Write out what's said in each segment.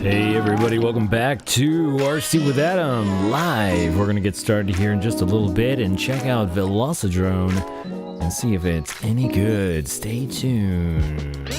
Hey everybody, welcome back to RC with Adam live. We're gonna get started here in just a little bit and check out Velocidrone and see if it's any good. Stay tuned.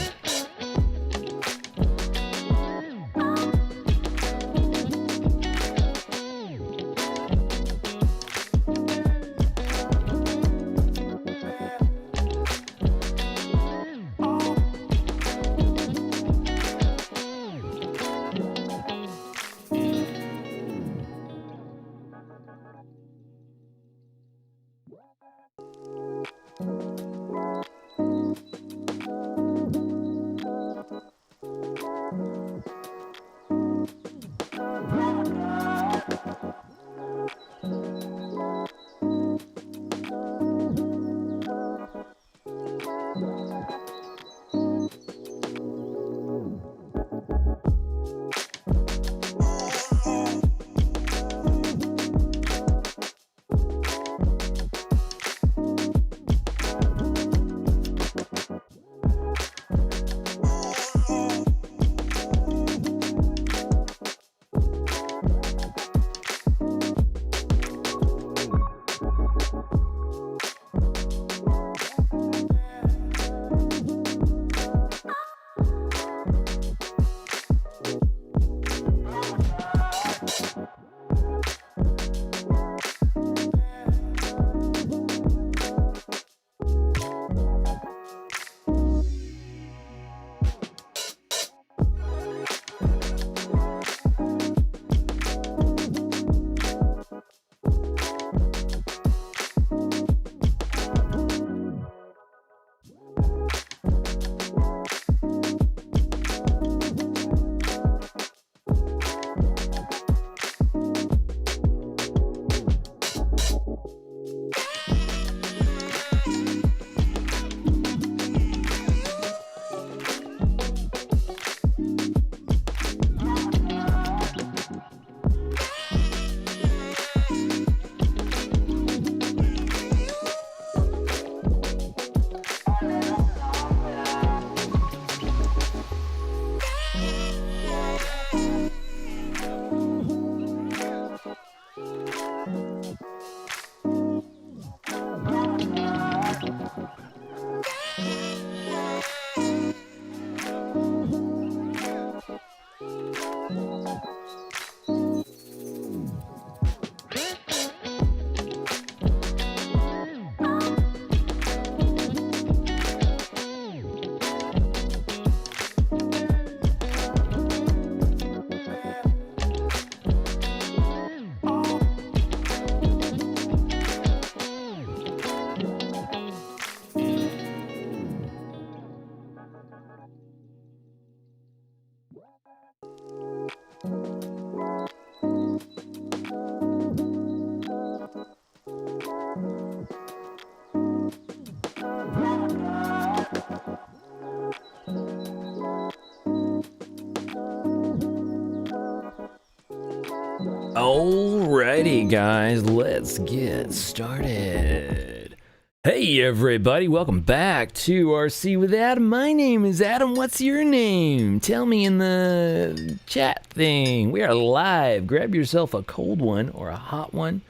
Alrighty guys, let's get started. Hey everybody, welcome back to RC with Adam. My name is Adam. What's your name? Tell me in the chat thing. We are live. Grab yourself a cold one or a hot one,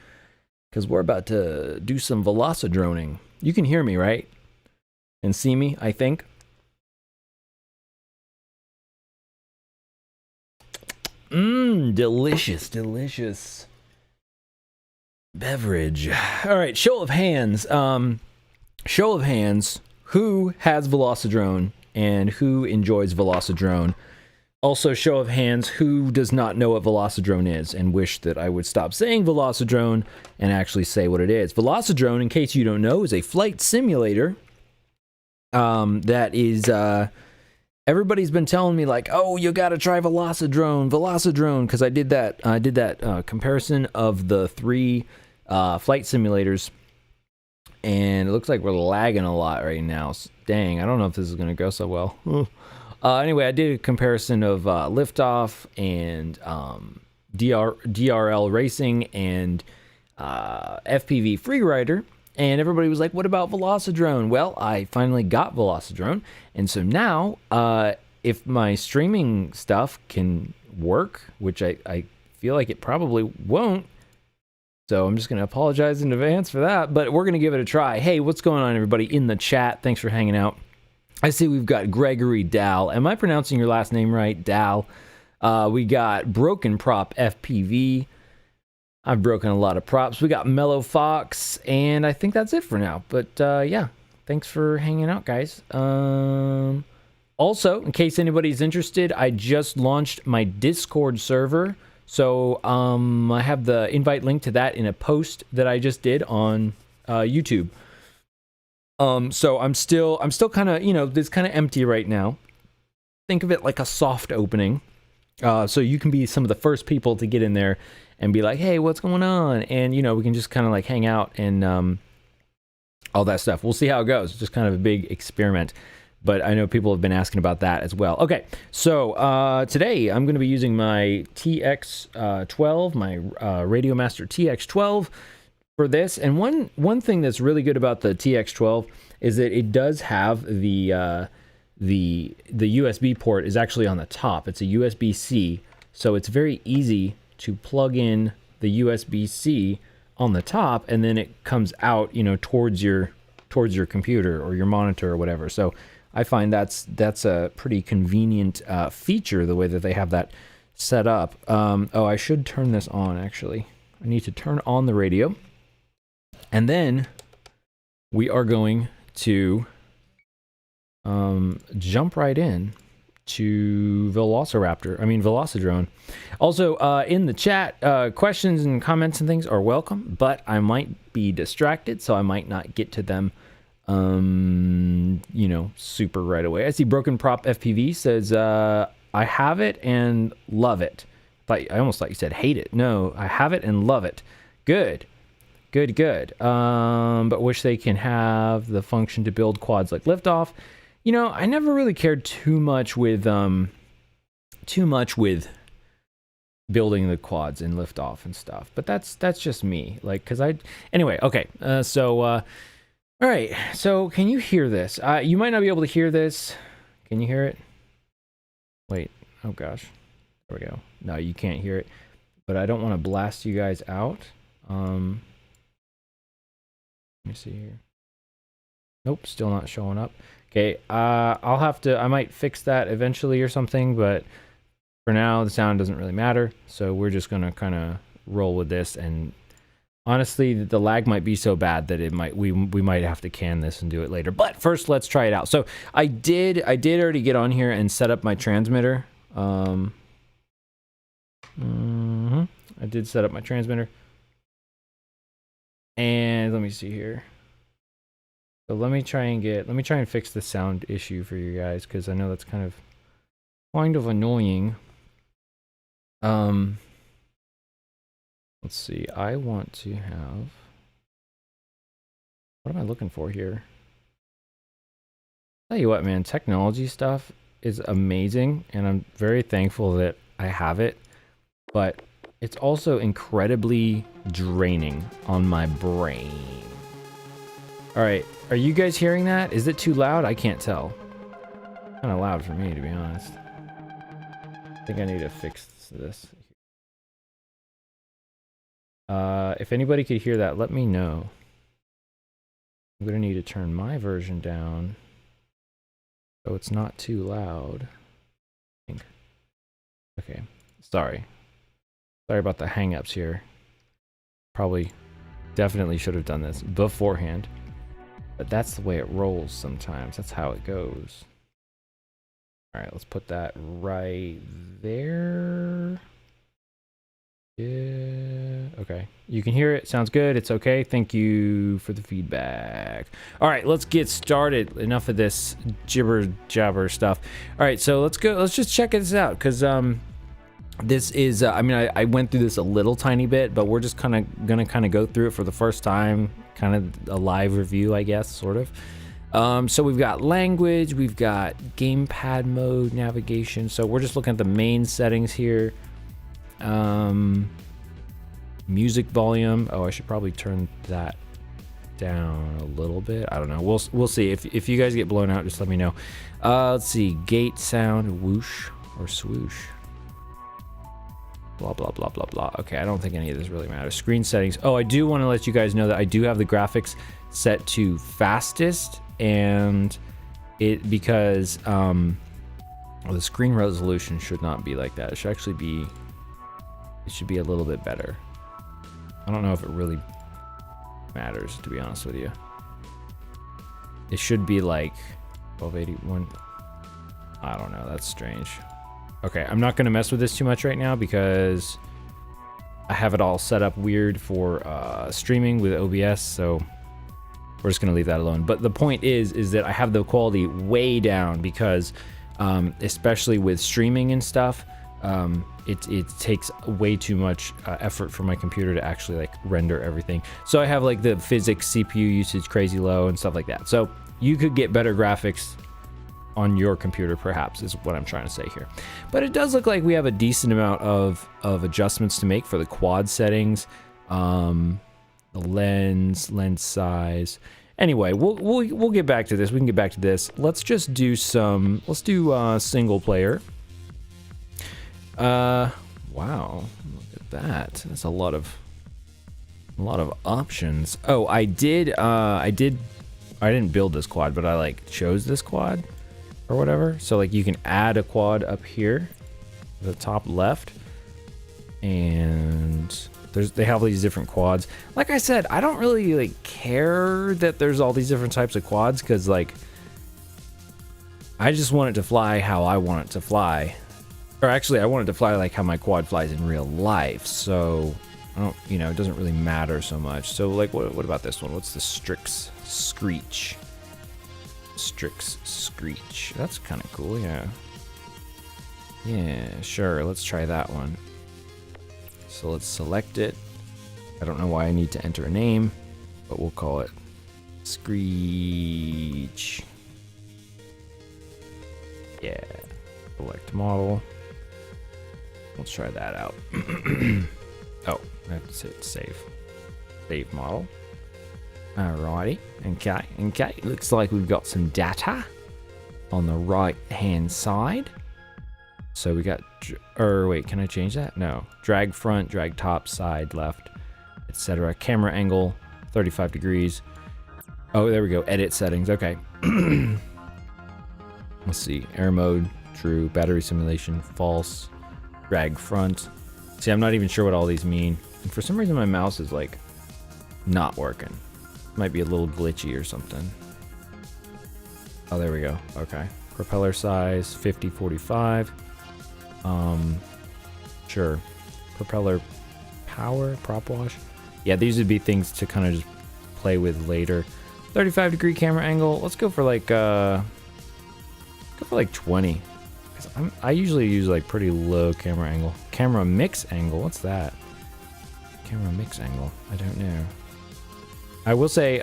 because we're about to do some velocidroning. You can hear me, right? And see me, I think. Delicious, delicious beverage. All right, show of hands. Show of hands. Who has Velocidrone and who enjoys Velocidrone? Also, show of hands. Who does not know what Velocidrone is and wish that I would stop saying Velocidrone and actually say what it is? Velocidrone, in case you don't know, is a flight simulator. That is everybody's been telling me like, oh, you gotta try Velocidrone, because I did that comparison of the three flight simulators, and it looks like we're lagging a lot right now. Dang, I don't know if this is gonna go so well. Anyway, I did a comparison of Liftoff and DRL Racing and FPV Freerider. And everybody was like, what about Velocidrone? Well, I finally got Velocidrone. And so now, if my streaming stuff can work, which I feel like it probably won't. So I'm just going to apologize in advance for that, but we're going to give it a try. Hey, what's going on, everybody in the chat? Thanks for hanging out. I see we've got Gregory Dal. Am I pronouncing your last name right? Dal. We got Broken Prop FPV. I've broken a lot of props. We got Mellow Fox, and I think that's it for now. But yeah, thanks for hanging out, guys. Also, in case anybody's interested, I just launched my Discord server. So I have the invite link to that in a post that I just did on YouTube. So I'm still kind of, it's kind of empty right now. Think of it like a soft opening. So you can be some of the first people to get in there and be like, hey, what's going on? And, we can just kind of like hang out and all that stuff. We'll see how it goes. It's just kind of a big experiment. But I know people have been asking about that as well. Okay, so today I'm going to be using my TX12, my Radiomaster TX12 for this. And one thing that's really good about the TX12 is that it does have the USB port is actually on the top. It's a USB-C, so it's very easy to plug in the USB-C on the top, and then it comes out, towards your computer or your monitor or whatever. So I find that's a pretty convenient feature, the way that they have that set up. Oh, I should turn this on, actually. I need to turn on the radio. And then we are going to jump right in to Velocidrone. Also, in the chat, questions and comments and things are welcome, but I might be distracted, so I might not get to them super right away. I see Broken Prop FPV says, I have it and love it. I almost thought you said hate it. No, I have it and love it. Good. But wish they can have the function to build quads like liftoff. I never really cared too much with building the quads and liftoff and stuff. But that's just me. Anyway, okay. All right, so can you hear this? You might not be able to hear this. Can you hear it? Wait, oh gosh. There we go. No, you can't hear it. But I don't want to blast you guys out. Let me see here. Nope, still not showing up. Okay, I might fix that eventually or something, but for now, the sound doesn't really matter. So we're just going to kind of roll with this, and honestly, the lag might be so bad that we might have to can this and do it later. But first, let's try it out. So I did already get on here and set up my transmitter. I did set up my transmitter. And let me see here. So let me try and fix the sound issue for you guys, because I know that's kind of annoying. Let's see, I want to have, what am I looking for here? Tell you what, man, technology stuff is amazing, and I'm very thankful that I have it, but it's also incredibly draining on my brain. All right, are you guys hearing that? Is it too loud? I can't tell. Kind of loud for me, to be honest. I think I need to fix this. If anybody could hear that, let me know. I'm going to need to turn my version down so it's not too loud. I think. Okay, sorry about the hang-ups here. Definitely should have done this beforehand, but that's the way it rolls sometimes. That's how it goes. All right, let's put that right there. Yeah, okay. You can hear it. Sounds good. It's okay. Thank you for the feedback. All right, let's get started. Enough of this jibber stuff. All right, so let's go. Let's just check this out, because this is, I went through this a little tiny bit, but we're just gonna go through it for the first time, kind of a live review, I guess, sort of. So we've got language, we've got gamepad mode, navigation. So we're just looking at the main settings here. Music volume. Oh, I should probably turn that down a little bit. I don't know. We'll see. If you guys get blown out, just let me know. Let's see. Gate sound, whoosh or swoosh. blah, blah, blah, blah, blah. Okay, I don't think any of this really matters. Screen settings. Oh, I do want to let you guys know that I do have the graphics set to fastest, and because well, the screen resolution should not be like that. It should actually be, it should be a little bit better. I don't know if it really matters, to be honest with you. It should be like 1281. I don't know, that's strange. Okay, I'm not gonna mess with this too much right now because I have it all set up weird for streaming with OBS, so we're just gonna leave that alone. But the point is that I have the quality way down because especially with streaming and stuff, it takes way too much effort for my computer to actually like render everything. So I have like the physics CPU usage crazy low and stuff like that. So you could get better graphics on your computer, perhaps, is what I'm trying to say here. But it does look like we have a decent amount of adjustments to make for the quad settings, the lens size. Anyway, we'll get back to this. We can get back to this. Let's just do some. Let's do single player. Wow, look at that. That's a lot of options. Oh, I didn't build this quad, but I like chose this quad or whatever. So like you can add a quad up here, the top left, and they have these different quads. Like I said, I don't really like care that there's all these different types of quads, because like I just want it to fly how I want it to fly. Or actually, I want it to fly like how my quad flies in real life. So I don't, you know, it doesn't really matter so much. So like, what about this one? What's the Strix Screech? Strix Screech. That's kind of cool, yeah. Yeah, sure. Let's try that one. So let's select it. I don't know why I need to enter a name, but we'll call it Screech. Yeah. Select model. Let's try that out. Oh, I have to say save. Save model. Alrighty. Okay. Looks like we've got some data on the right hand side. So we got, or wait, can I change that? No. Drag front, drag top, side, left, etc. Camera angle, 35 degrees. Oh, there we go. Edit settings. Okay. Let's see. Air mode, true. Battery simulation, false. Drag front. See, I'm not even sure what all these mean. And for some reason, my mouse is like not working. Might be a little glitchy or something. Oh, there we go. Okay. Propeller size, 50-45. Sure. Propeller power, prop wash. Yeah, these would be things to kind of just play with later. 35-degree camera angle. Let's go for like 20. I usually use like pretty low camera angle. Camera mix angle. What's that? Camera mix angle. I don't know. I will say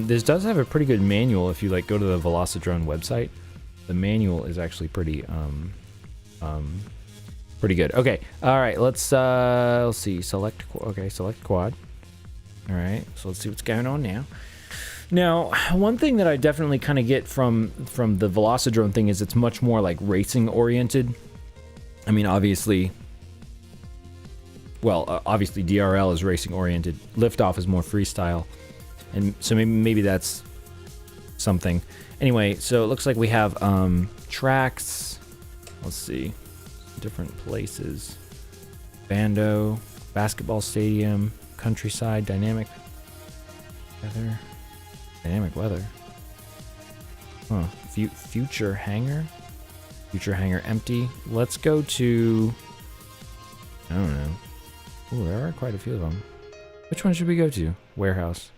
this does have a pretty good manual. If you like go to the Velocidrone website, the manual is actually pretty good. Okay. All right. Let's see. Select. Okay. Select quad. All right. So let's see what's going on now. Now, one thing that I definitely kind of get from the Velocidrone thing is it's much more like racing oriented. I mean, obviously DRL is racing oriented. Liftoff is more freestyle, and so maybe that's something. Anyway, so it looks like we have tracks. Let's see, different places. Bando, basketball stadium, countryside, dynamic weather. Dynamic weather. Huh. Future hangar. Future hangar empty. Let's go to, I don't know. Ooh, there are quite a few of them. Which one should we go to? Warehouse.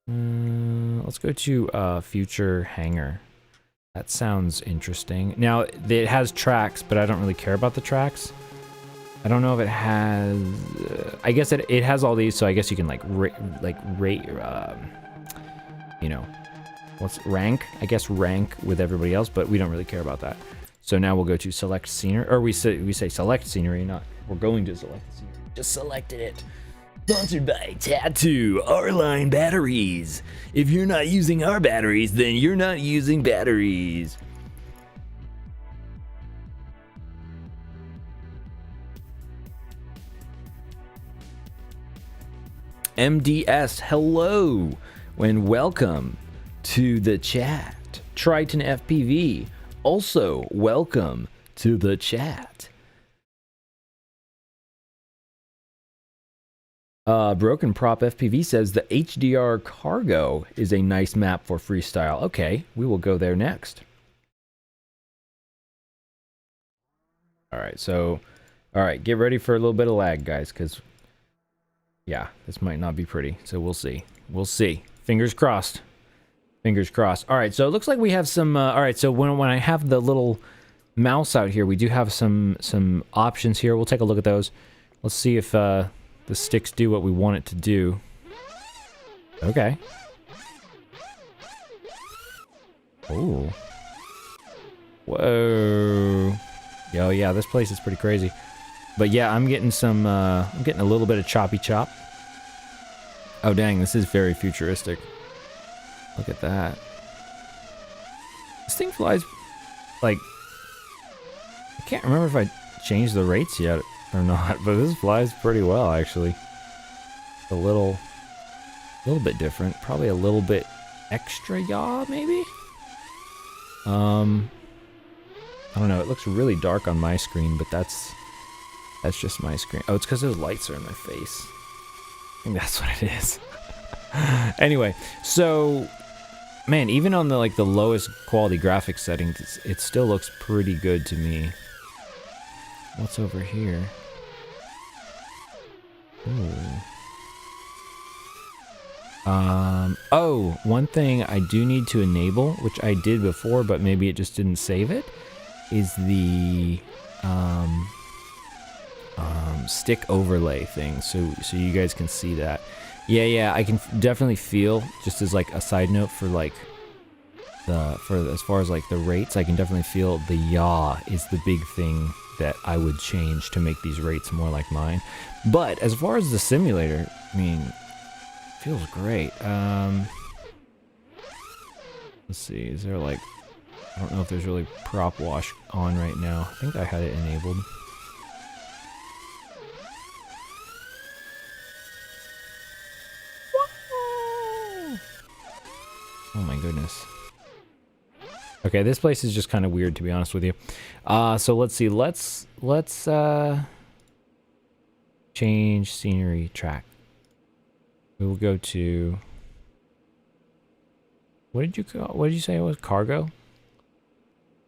Let's go to future hangar. That sounds interesting. Now, it has tracks, but I don't really care about the tracks. I don't know if it has. I guess it has all these, so I guess you can rate. You know, what's rank? I guess rank with everybody else, but we don't really care about that. So now we'll go to select scenery, or we say select scenery, not we're going to select scenery. Just selected it. Sponsored by Tattoo, our line batteries. If you're not using our batteries, then you're not using batteries. MDS, hello, and welcome to the chat. Triton FPV, also welcome to the chat. Broken Prop FPV says the HDR Cargo is a nice map for freestyle. Okay, we will go there next. Alright, so, alright, get ready for a little bit of lag, guys, because, yeah, this might not be pretty, so we'll see. We'll see. Fingers crossed. Fingers crossed. Alright, so it looks like we have some, alright, so when I have the little mouse out here, we do have some options here. We'll take a look at those. Let's see if, the sticks do what we want it to do. Okay. Oh. Whoa. Yo, yeah, this place is pretty crazy. But yeah, I'm getting some, I'm getting a little bit of choppy chop. Oh dang, this is very futuristic. Look at that. This thing flies, like, I can't remember if I changed the rates yet or not, but this flies pretty well, actually. A little bit different. Probably a little bit extra yaw, maybe? I don't know, it looks really dark on my screen, but that's just my screen. Oh, it's because those lights are in my face. I think that's what it is. Anyway, so, man, even on the, like, the lowest quality graphics settings, it still looks pretty good to me. What's over here? Ooh. Oh, one thing I do need to enable, which I did before, but maybe it just didn't save it, is the stick overlay thing, so you guys can see that. Yeah, I can definitely feel, just as like a side note for like as far as like the rates, I can definitely feel the yaw is the big thing that I would change to make these rates more like mine. But as far as the simulator, I mean, it feels great. Let's see, is there like, I don't know if there's really prop wash on right now. I think I had it enabled. Oh my goodness. Okay, this place is just kind of weird, to be honest with you. So let's see. Let's change scenery track. We will go to, what did you say it was? Cargo?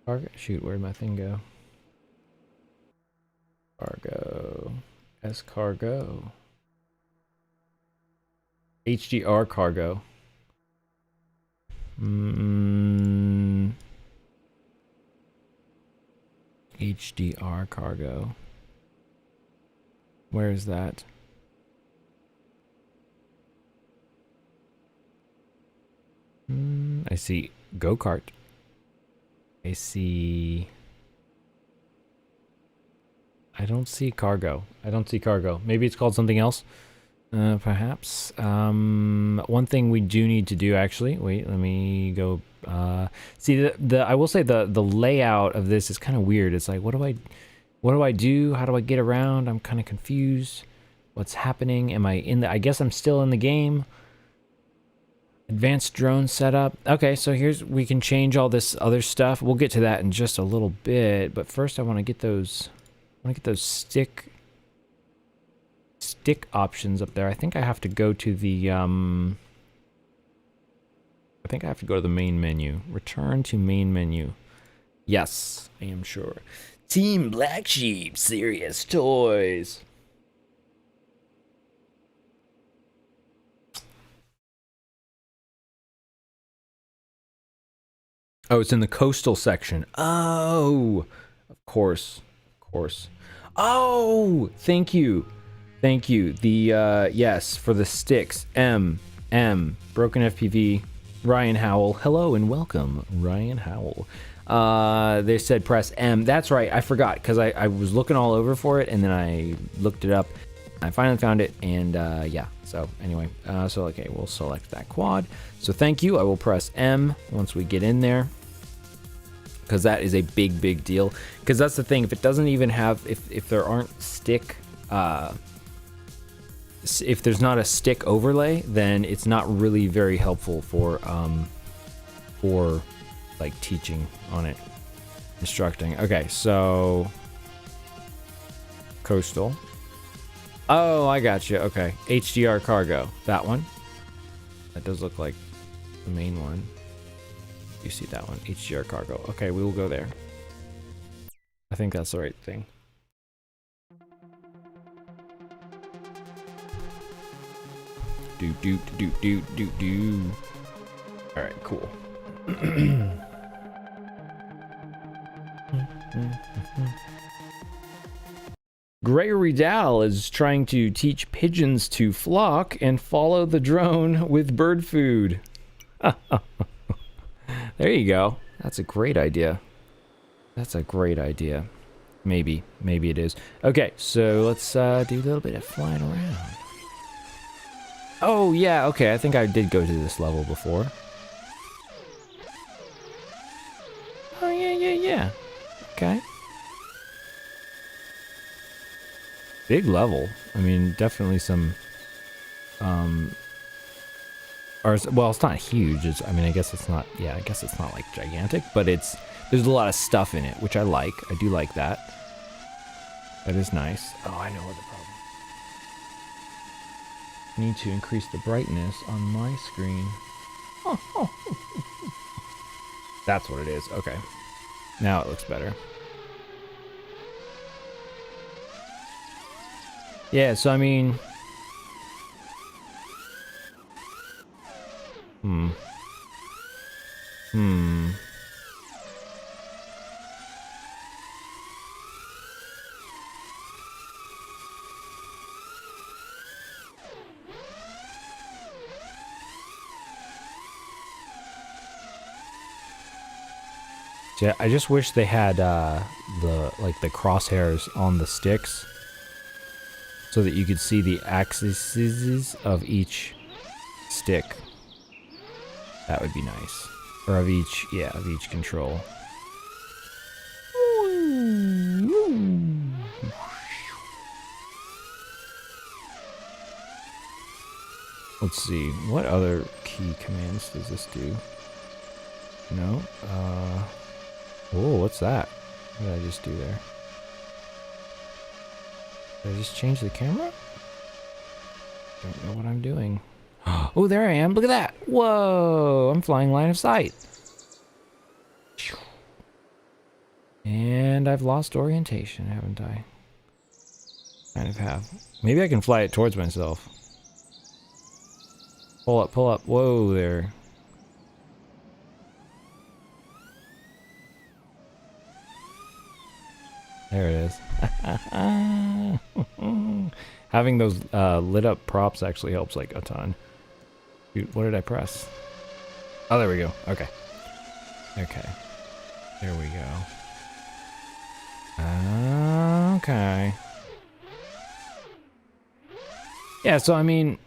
Cargo? Shoot, where'd my thing go? Cargo. S-Cargo. HDR Cargo. HDR Cargo. Where is that? I see go-kart. I see... I don't see cargo. I don't see cargo. Maybe it's called something else. Perhaps. One thing we do need to do, actually. Wait, let me go. See, I will say the layout of this is kind of weird. It's like, what do I do? How do I get around? I'm kind of confused. What's happening? Am I in the? I guess I'm still in the game. Advanced drone setup. Okay, so we can change all this other stuff. We'll get to that in just a little bit. But first, I want to get those. I want to get those stick options up there. I think I have to go to the I think I have to go to the main menu. Return to main menu. Yes, I am sure. Team Black Sheep, Serious Toys. Oh, it's in the coastal section. Oh, of course. Oh, thank you. Thank you. The, yes, for the sticks. M. Broken FPV. Ryan Howell. Hello and welcome, Ryan Howell. They said press M. That's right. I forgot because I was looking all over for it and then I looked it up. I finally found it and, yeah. So anyway, so okay, we'll select that quad. So thank you. I will press M once we get in there, because that is a big deal. Because that's the thing. If it doesn't even have, if there aren't stick, if there's not a stick overlay, then it's not really very helpful for like teaching on it, instructing. Okay, so coastal. Oh, I got you. Okay, HDR cargo. That one. That does look like the main one. You see that one? HDR cargo. Okay, we will go there. I think that's the right thing. Do. All right, cool. Gregory Dow is trying to teach pigeons to flock and follow the drone with bird food. There you go. That's a great idea. That's a great idea. Maybe it is. Okay, so let's do a little bit of flying around. Oh yeah, okay, I think I did go to this level before. Oh yeah. Okay. Big level. I mean, definitely some or well, it's not huge. I mean, I guess it's not. Yeah, I guess it's not like gigantic, but there's a lot of stuff in it, which I like. I do like that. That is nice. Oh, I know what the problem. I need to increase the brightness on my screen. Oh. That's what it is. Okay. Now it looks better. Yeah, so I mean... Yeah, I just wish they had the crosshairs on the sticks so that you could see the axes of each stick. That would be nice. Or of each control. Let's see, what other key commands does this do? No? Oh, what's that? What did I just do there? Did I just change the camera? Don't know what I'm doing. Oh, there I am. Look at that. Whoa, I'm flying line of sight. And I've lost orientation, haven't I? Kind of have. Maybe I can fly it towards myself. Pull up, pull up. Whoa there. There it is. Having those lit up props actually helps like a ton. Dude, what did I press? Oh, there we go. Okay. Okay. There we go. Okay. Yeah, so I mean...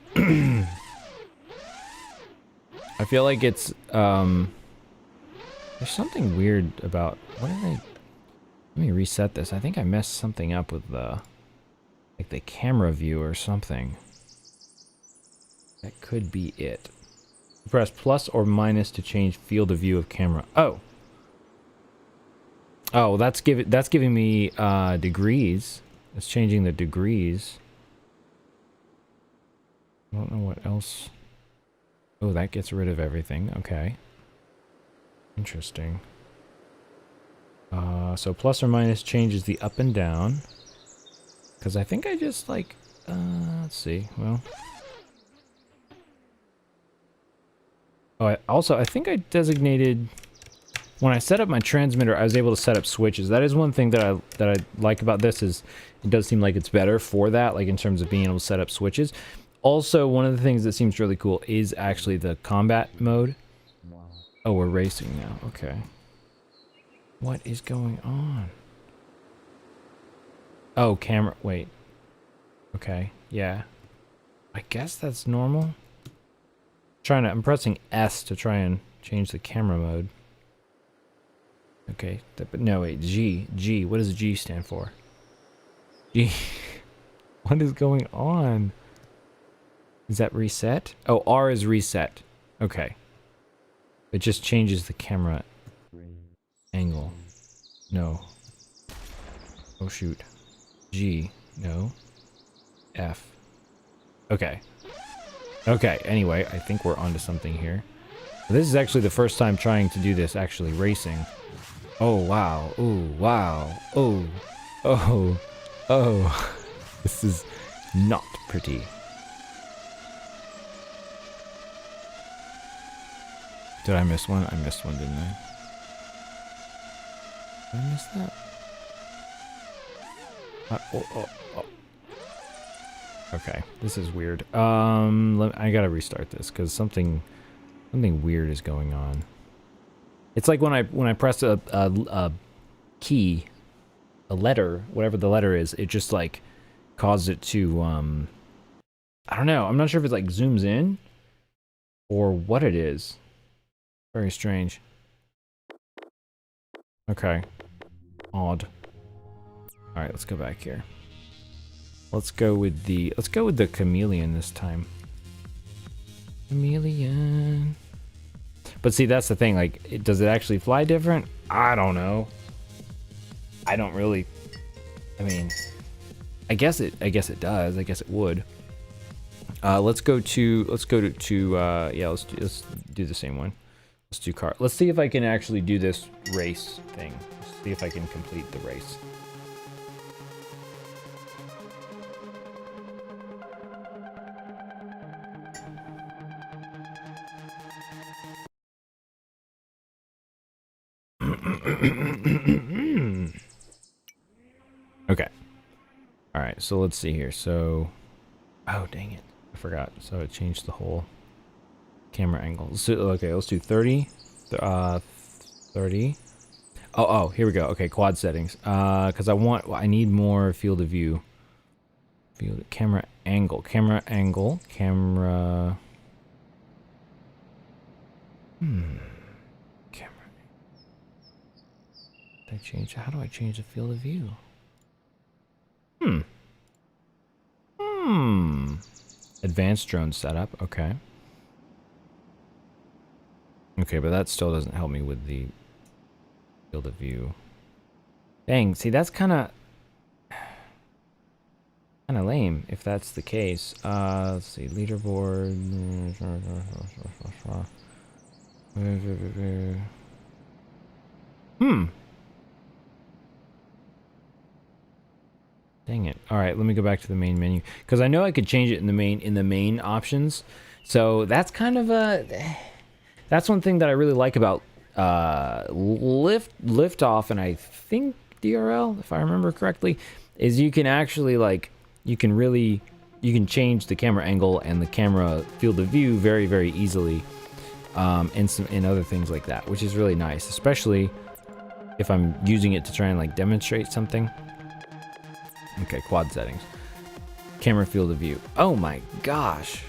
I feel like it's... There's something weird about... What did I... Let me reset this. I think I messed something up with the... Like the camera view or something. That could be it. Press plus or minus to change field of view of camera. Oh. Oh, that's giving me degrees. It's changing the degrees. I don't know what else. Oh, that gets rid of everything. Okay. Interesting. So plus or minus changes the up and down. Because I think I just like, let's see, well. Oh, I think I designated, when I set up my transmitter, I was able to set up switches. That is one thing that I like about this is it does seem like it's better for that, like in terms of being able to set up switches. Also, one of the things that seems really cool is actually the combat mode. Oh, we're racing now. Okay. What is going on? Oh, camera. Wait. Okay. Yeah. I guess that's normal. I'm pressing S to try and change the camera mode. Okay. But no, wait. G. G. What does G stand for? G. What is going on? Is that reset? Oh, R is reset. Okay. It just changes the camera angle. No. Oh shoot. G. No. F. Okay. Okay, anyway, I think we're onto something here. This is actually the first time trying to do this, actually, racing. Oh, wow. Oh, wow. Oh. Oh. Oh. This is not pretty. Did I miss one? I missed one, didn't I? Did I miss that? Oh. Okay, this is weird. I gotta restart this because something weird is going on. It's like when I press a key, a letter, whatever the letter is, it just like caused it to I don't know. I'm not sure if it like zooms in or what it is. Very strange. Okay. Odd. All right, let's go back here. Let's go with the chameleon this time. Chameleon. But see, that's the thing. Like, does it actually fly different? I don't know. I don't really. I mean, I guess it does. I guess it would. Let's do the same one. Let's do car. Let's see if I can actually do this race thing. Let's see if I can complete the race. Okay. All right, so let's see here. So, oh, dang it. I forgot. So it changed the whole camera angle. So, okay, let's do 30. 30. Oh, here we go. Okay, quad settings. Because I need more field of view. Camera angle. Camera. Camera. How do I change the field of view? Advanced drone setup, okay. Okay, but that still doesn't help me with the field of view. Dang, see, that's kind of lame if that's the case. Let's see, leaderboard. Dang it. All right, let me go back to the main menu because I know I could change it in the main options. So that's kind of that's one thing that I really like about Liftoff, and I think DRL, if I remember correctly, is you can actually you can change the camera angle and the camera field of view very, very easily, and other things like that, which is really nice, especially if I'm using it to try and demonstrate something. Okay, quad settings. Camera field of view. Oh my gosh.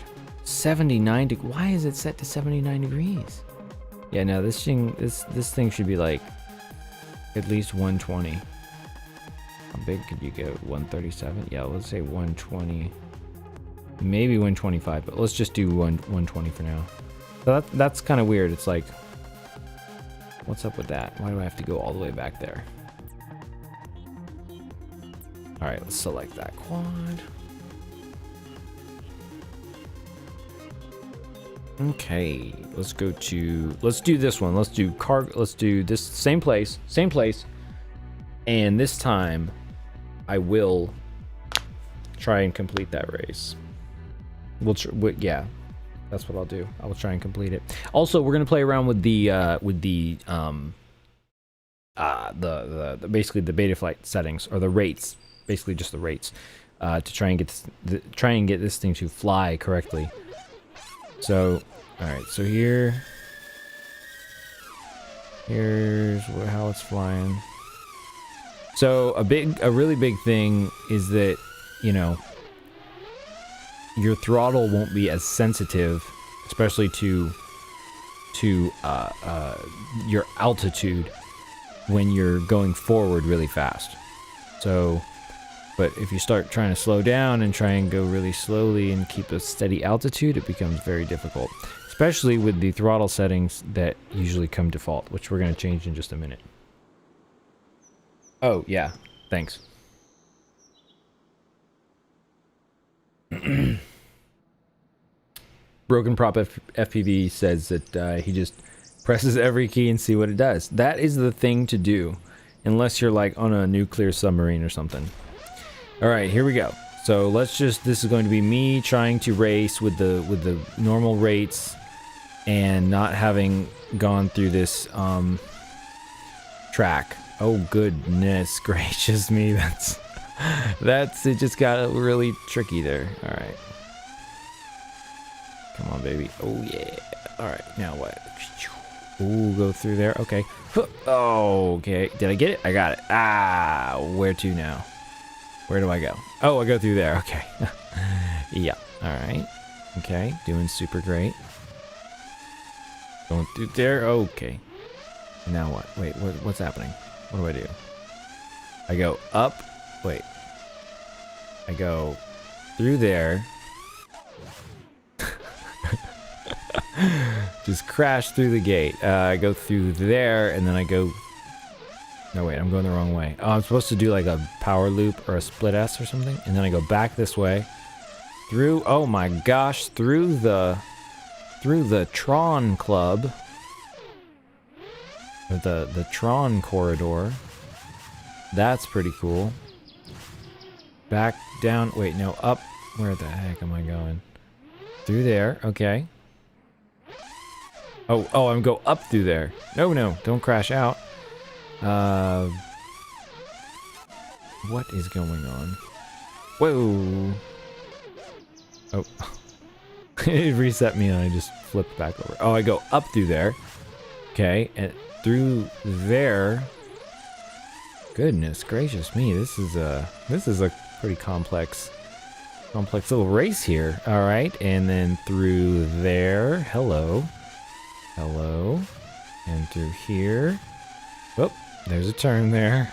79 why is it set to 79 degrees? Yeah, no, this thing should be at least 120. How big could you go? 137? Yeah, let's say 120. Maybe 125, but let's just do 120 for now. So that's kind of weird. It's like, what's up with that? Why do I have to go all the way back there? All right, let's select that quad. Okay, let's do this one. Let's do this same place. And this time I will try and complete that race. Yeah, that's what I'll do. I will try and complete it. Also, we're going to play around with the basically the beta flight settings, or the rates. Basically just the rates, to try and get this thing to fly correctly. So, all right. So here's how it's flying. So a really big thing is that, your throttle won't be as sensitive, especially to your altitude when you're going forward really fast. So But if you start trying to slow down and try and go really slowly and keep a steady altitude, it becomes very difficult. Especially with the throttle settings that usually come default, which we're going to change in just a minute. Oh, yeah. Thanks. Broken Prop FPV says that he just presses every key and see what it does. That is the thing to do. Unless you're like on a nuclear submarine or something. Alright, here we go. So let's just, this is going to be me trying to race with the normal rates and not having gone through this track. Oh goodness gracious me, that's it just got really tricky there. Alright. Come on baby. Oh yeah. Alright, now what? Ooh, go through there. Okay. Oh, okay. Did I get it? I got it. Ah, where to now? Where do I go? Oh, I go through there. Okay. Yeah. All right. Okay. Doing super great. Going through there. Okay. Now what? Wait, what's happening? What do I do? I go up. Wait. I go through there. Just crash through the gate. I go through there, and then I go... No, wait, I'm going the wrong way. Oh, I'm supposed to do like a power loop or a split S or something. And then I go back this way. Through, oh my gosh, through the Tron Club. Or the Tron Corridor. That's pretty cool. Back down, wait, no, up. Where the heck am I going? Through there, okay. Oh, I'm go up through there. No, don't crash out. What is going on? Whoa. Oh. It reset me and I just flipped back over. Oh, I go up through there. Okay, and through there. Goodness gracious me, this is a pretty complex little race here. All right, and then through there. Hello. And through here. Oh, there's a turn there.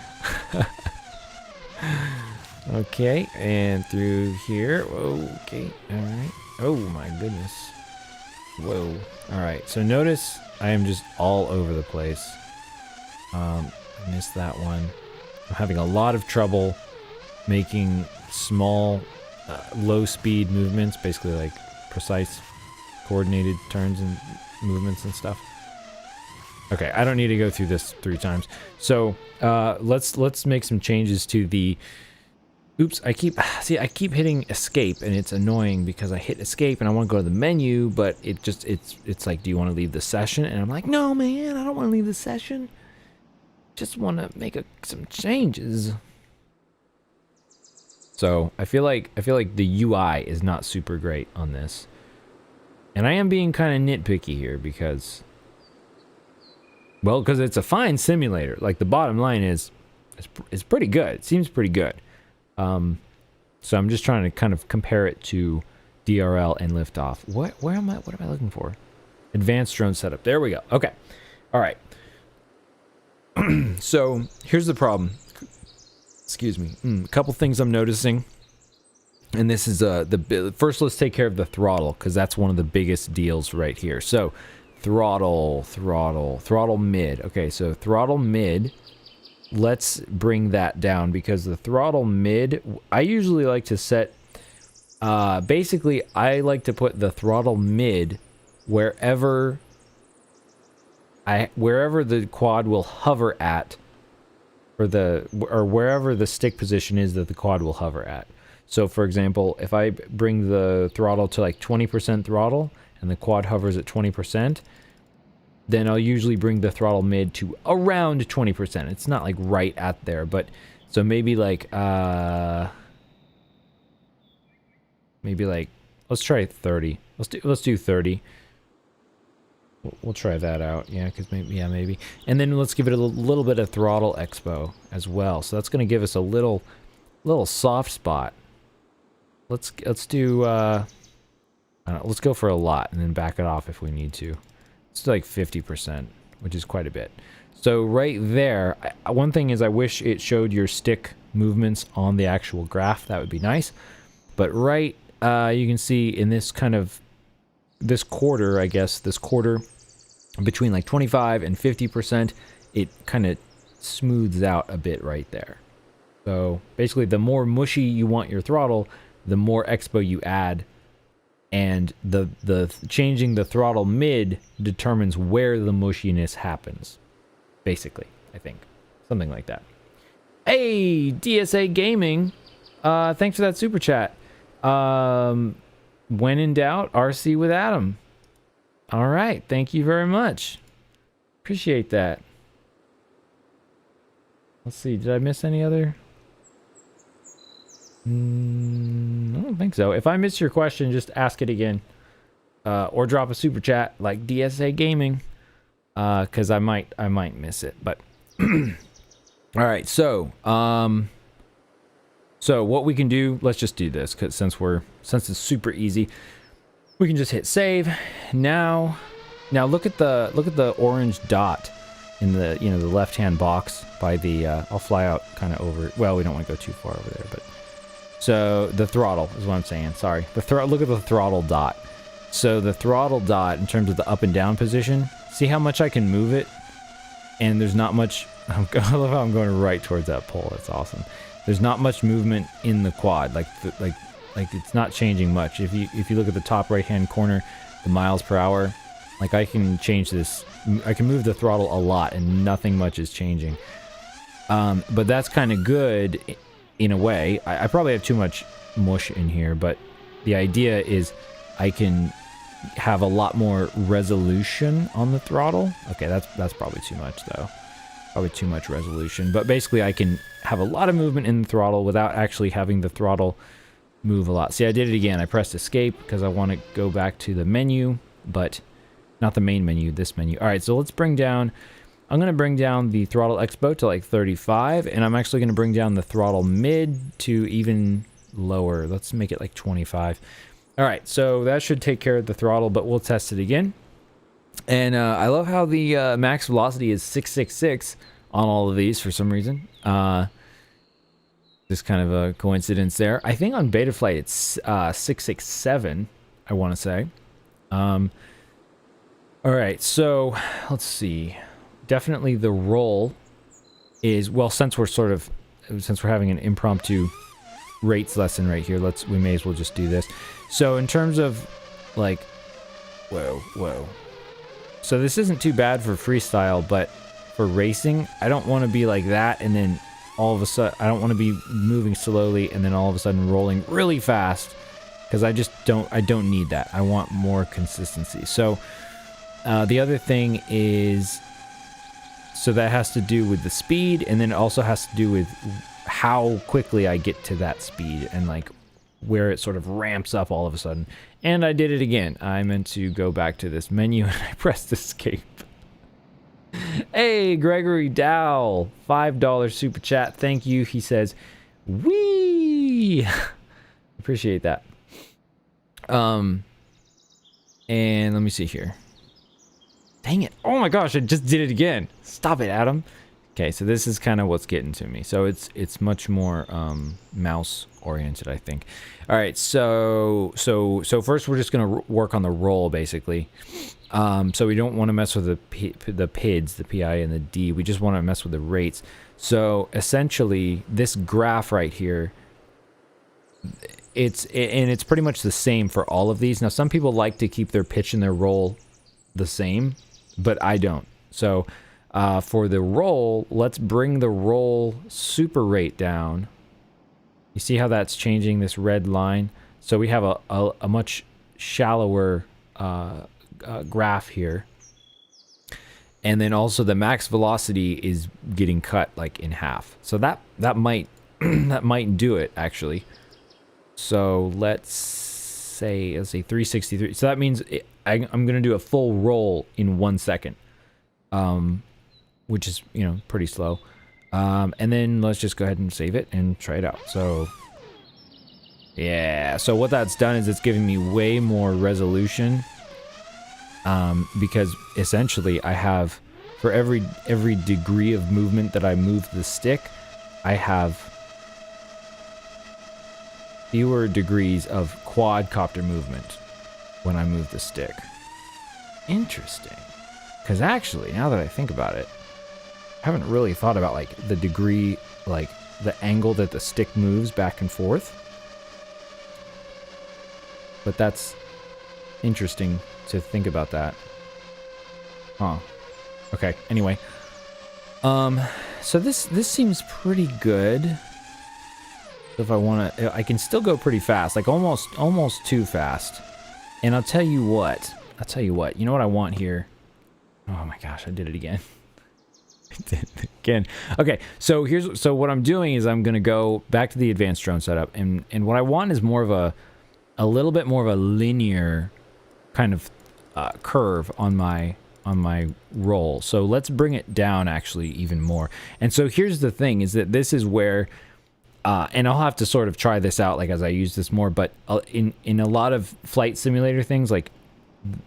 Okay, and through here. Okay, all right. Oh my goodness. Whoa. All right, so notice I am just all over the place. Missed that one. I'm having a lot of trouble making small, low speed movements, basically like precise, coordinated turns and movements and stuff. Okay, I don't need to go through this 3 times. So let's make some changes to the. Oops, I keep hitting escape and it's annoying because I hit escape and I want to go to the menu, but it's like, do you want to leave the session? And I'm like, no man, I don't want to leave the session. Just want to make some changes. So I feel like the UI is not super great on this, and I am being kind of nitpicky here because it's a fine simulator. Like the bottom line is, it's pretty good. It seems pretty good. So I'm just trying to kind of compare it to DRL and liftoff. What am I looking for? Advanced drone setup. There we go. Okay. All right. So here's the problem. Excuse me. A couple things I'm noticing. And this is first let's take care of the throttle, because that's one of the biggest deals right here. So throttle mid. Okay, so throttle mid. Let's bring that down, because the throttle mid, I usually like to set, basically I like to put the throttle mid wherever the quad will hover at, or wherever the stick position is that the quad will hover at. So for example, if I bring the throttle to like 20% throttle and the quad hovers at 20%, then I'll usually bring the throttle mid to around 20%. It's not like right at there, but so maybe like let's try 30. Let's do 30. We'll try that out. Yeah, because maybe. And then let's give it a little bit of throttle expo as well. So that's going to give us a little soft spot. Let's do let's go for a lot and then back it off if we need to. It's like 50%, which is quite a bit. So right there, one thing is I wish it showed your stick movements on the actual graph, that would be nice. But you can see in this this quarter, I guess, this quarter between like 25 and 50%, it kind of smooths out a bit right there. So basically, the more mushy you want your throttle, the more expo you add, and the changing the throttle mid determines where the mushiness happens. Basically, I think something like that. Hey, DSA Gaming, thanks for that super chat. When in doubt, RC with Adam. All right, thank you very much. Appreciate that. Let's see, did I miss any other? I don't think so. If I missed your question, just ask it again. Or drop a super chat like DSA Gaming. Because I might miss it. But alright, so what we can do, let's just do this, because since it's super easy, we can just hit save. Now look at the orange dot in the the left-hand box by the I'll fly out kind of over. Well, we don't want to go too far over there, but so the throttle is what I'm saying. Sorry, look at the throttle dot. So the throttle dot in terms of the up and down position. See how much I can move it, and there's not much. I love how I'm going right towards that pole. That's awesome. There's not much movement in the quad. Like it's not changing much. If you look at the top right hand corner, the miles per hour, like I can change this. I can move the throttle a lot, and nothing much is changing. But that's kind of good in a way. I probably have too much mush in here, but the idea is I can have a lot more resolution on the throttle. Okay, that's probably too much though. Probably too much resolution. But basically I can have a lot of movement in the throttle without actually having the throttle move a lot. See, I did it again. I pressed escape because I want to go back to the menu, but not the main menu, this menu. All right, so let's I'm going to bring down the throttle expo to like 35, and I'm actually going to bring down the throttle mid to even lower. Let's make it like 25. All right, so that should take care of the throttle, but we'll test it again. And I love how the max velocity is 666 on all of these for some reason. Just kind of a coincidence there. I think on Betaflight it's 667, I want to say. All right, so let's see. Definitely the roll is, well, since we're having an impromptu rates lesson right here, we may as well just do this. So in terms of like, whoa. So this isn't too bad for freestyle, but for racing, I don't want to be like that and then all of a sudden, I don't want to be moving slowly and then all of a sudden rolling really fast, because I don't need that. I want more consistency. So the other thing is, so that has to do with the speed, and then it also has to do with how quickly I get to that speed and like where it sort of ramps up all of a sudden. And I did it again. I meant to go back to this menu and I pressed escape. Hey, Gregory Dow, $5 super chat. Thank you. He says, wee. Appreciate that. And let me see here. Dang it. Oh my gosh, I just did it again. Stop it, Adam. Okay, so this is kind of what's getting to me. So it's much more mouse oriented, I think. All right, so first we're just gonna work on the roll basically. So we don't want to mess with the PIDs, the PI and the D. We just want to mess with the rates. So essentially, this graph right here, it's pretty much the same for all of these. Now, some people like to keep their pitch and their roll the same, but I don't. So for the roll, let's bring the roll super rate down. You see how that's changing this red line? So we have a much shallower graph here. And then also the max velocity is getting cut like in half. So that might that might do it actually. So let's say 363. So that means I'm gonna do a full roll in 1 second, which is pretty slow. And then let's just go ahead and save it and try it out. So yeah, so what that's done is it's giving me way more resolution. Because essentially I have, for every degree of movement that I move the stick, I have fewer degrees of quadcopter movement when I move the stick. Interesting. Because actually, now that I think about it, I haven't really thought about like the degree, like the angle that the stick moves back and forth. But that's interesting to think about that. Huh. Okay, anyway. So this seems pretty good. If I want to, I can still go pretty fast, like almost too fast. And I'll tell you what. You know what I want here? Oh my gosh, I did it again. I did it again. Okay, so what I'm doing is I'm gonna go back to the advanced drone setup, and what I want is more of a little bit more of a linear kind of curve on my roll. So let's bring it down actually even more. And so here's the thing, is that this is where and I'll have to sort of try this out like as I use this more, but in a lot of flight simulator things, like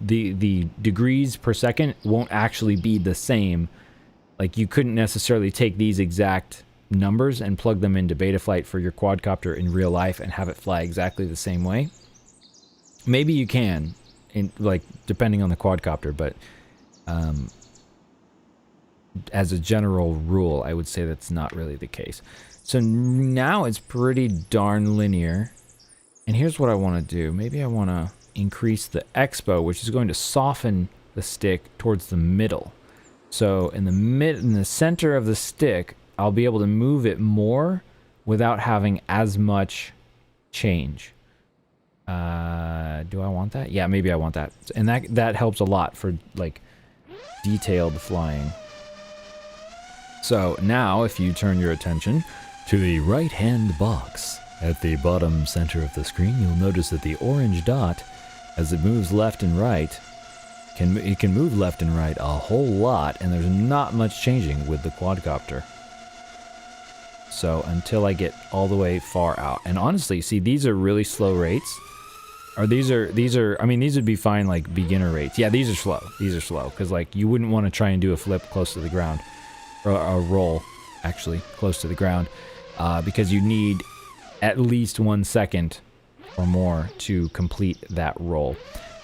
the degrees per second won't actually be the same. Like you couldn't necessarily take these exact numbers and plug them into Betaflight for your quadcopter in real life and have it fly exactly the same way. Maybe you can, like depending on the quadcopter, but as a general rule, I would say that's not really the case. So now it's pretty darn linear. And here's what I want to do. Maybe I want to increase the expo, which is going to soften the stick towards the middle. So in the center of the stick, I'll be able to move it more without having as much change. Do I want that? Yeah, maybe I want that. And that helps a lot for like detailed flying. So now if you turn your attention to the right-hand box at the bottom center of the screen, you'll notice that the orange dot, as it moves left and right, it can move left and right a whole lot, and there's not much changing with the quadcopter. So until I get all the way far out, and honestly, see, these are really slow rates. Or these are, I mean, these would be fine like beginner rates. Yeah, these are slow. These are slow because like you wouldn't want to try and do a flip close to the ground, or a roll actually close to the ground, because you need at least 1 second or more to complete that roll.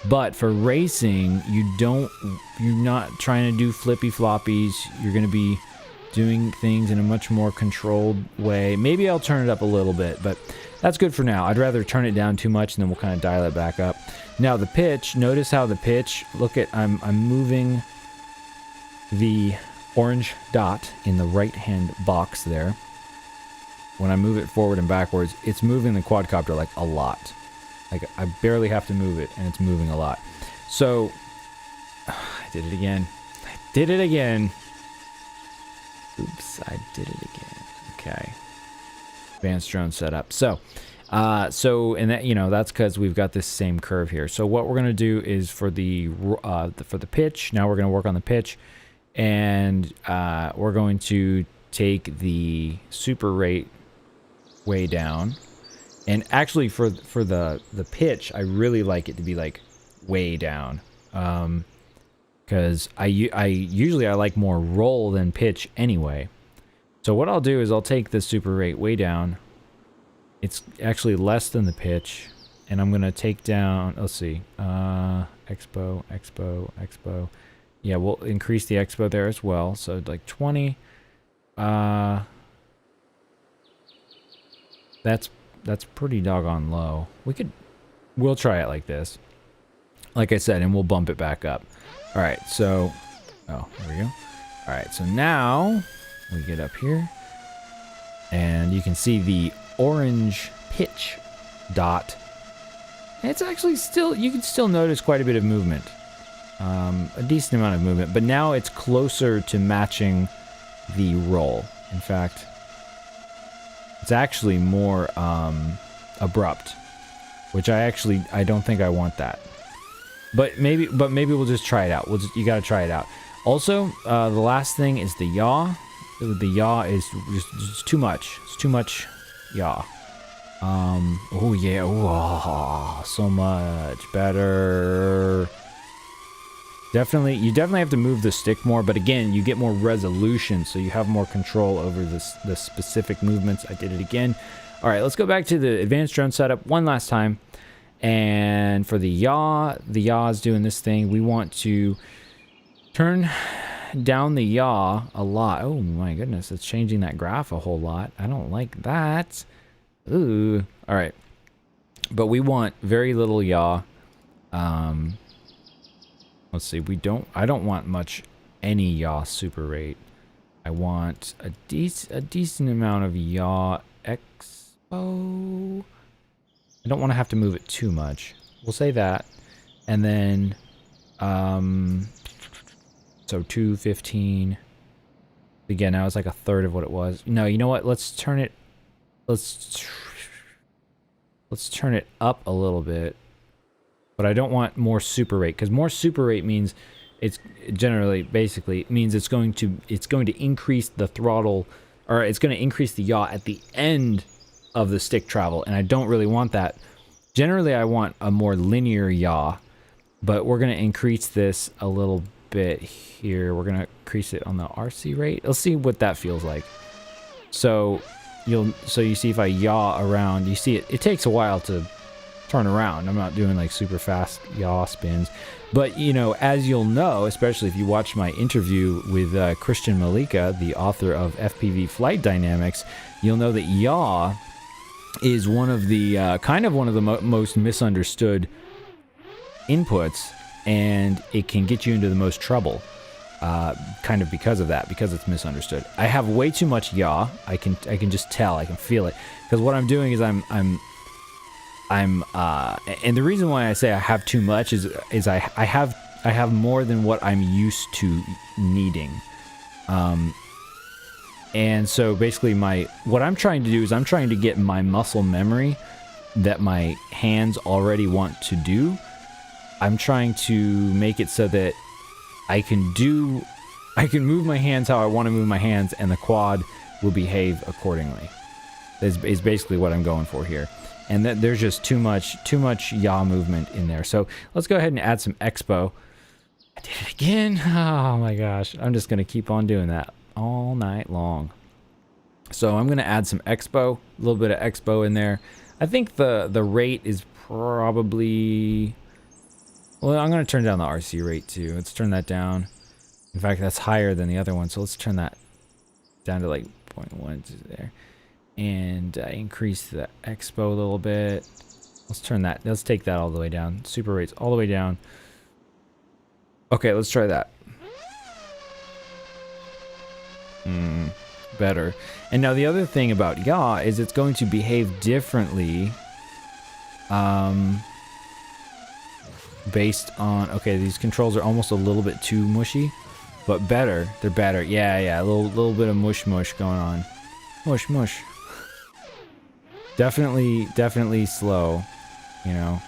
But for racing, you're not trying to do flippy floppies. You're going to be doing things in a much more controlled way. Maybe I'll turn it up a little bit, but that's good for now. I'd rather turn it down too much and then we'll kind of dial it back up. Now the pitch, notice how the pitch, look at, I'm moving the orange dot in the right hand box there. When I move it forward and backwards, it's moving the quadcopter like a lot. Like I barely have to move it and it's moving a lot. So I did it again. Oops, I did it again. Okay. Advanced drone setup. So and that, you know, that's because we've got this same curve here. So what we're gonna do is for the pitch. Now we're gonna work on the pitch, and we're going to take the super rate way down. And actually, for the pitch, I really like it to be like way down, because I usually like more roll than pitch anyway. So what I'll do is I'll take the super rate way down. It's actually less than the pitch, and I'm gonna take down. Let's see, expo. Yeah, we'll increase the expo there as well. So like 20. That's pretty doggone low. We'll try it like this. Like I said, and we'll bump it back up. All right, so, oh, there we go. All right, so now we get up here, and you can see the orange pitch dot. It's actually still, you can still notice quite a bit of movement. A decent amount of movement, but now it's closer to matching the roll. In fact, it's actually more abrupt, which I don't think I want that. But maybe we'll just try it out. You gotta try it out. Also, the last thing is the yaw. The yaw is just too much. It's too much yaw. Oh yeah. Oh, so much better. You definitely have to move the stick more, but again, you get more resolution, so you have more control over the specific movements. I did it again. All right, let's go back to the advanced drone setup one last time. And for the yaw is doing this thing. We want to turn down the yaw a lot. Oh my goodness, it's changing that graph a whole lot. I don't like that. Ooh. All right. But we want very little yaw. Let's see. I don't want much any yaw super rate. I want a decent amount of yaw expo. I don't want to have to move it too much. We'll say that. And then so 215. Again, now it's like a third of what it was. No, you know what? Let's turn it up a little bit. But I don't want more super rate, because more super rate means it's basically means it's going to increase the throttle, or it's going to increase the yaw at the end of the stick travel, and I don't really want that. Generally, I want a more linear yaw, but we're going to increase this a little bit here. We're going to increase it on the RC rate. Let's see what that feels like. So you see if I yaw around, you see it takes a while to turn around. I'm not doing like super fast yaw spins, but you know, as you'll know, especially if you watch my interview with Christian Malika, the author of FPV Flight Dynamics, you'll know that yaw is one of the most misunderstood inputs, and it can get you into the most trouble, kind of because of that, because it's misunderstood. I have way too much yaw. I can just tell. I can feel it, because what I'm doing is I'm and the reason why I say I have too much is I have more than what I'm used to needing. And so basically what I'm trying to do is I'm trying to get my muscle memory that my hands already want to do. I'm trying to make it so that I can move my hands how I want to move my hands, and the quad will behave accordingly. Is basically what I'm going for here. And that there's just too much yaw movement in there. So let's go ahead and add some expo. I did it again. Oh my gosh. I'm just going to keep on doing that all night long. So I'm going to add some expo, a little bit of expo in there. I think the rate is probably... Well, I'm going to turn down the RC rate too. Let's turn that down. In fact, that's higher than the other one. So let's turn that down to like 0.1 there. And increase the expo a little bit. Let's take that all the way down. Super rates all the way down. Okay, let's try that. Better. And now the other thing about yaw is it's going to behave differently based on... Okay, these controls are almost a little bit too mushy, but better. They're better. Yeah, a little bit of mush going on. Mush. Definitely slow, you know.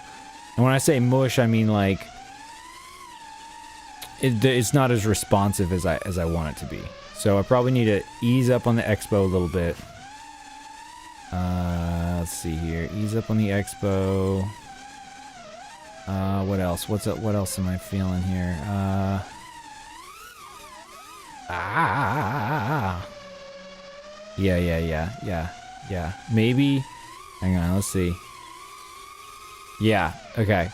And when I say mush, I mean like it's not as responsive as I want it to be. So I probably need to ease up on the expo a little bit. Let's see here. Ease up on the expo. What else? What else am I feeling here? Yeah. Maybe. Hang on, let's see. Yeah, okay.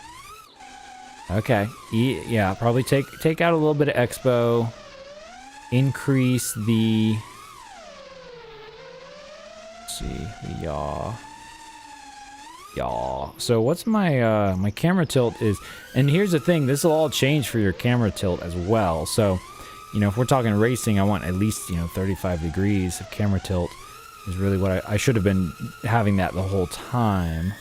Yeah, probably take out a little bit of expo. Increase the... Let's see, the yaw. So what's my my camera tilt is... And here's the thing, this will all change for your camera tilt as well. So, you know, if we're talking racing, I want at least, 35 degrees of camera tilt. Is really what I should have been having that the whole time.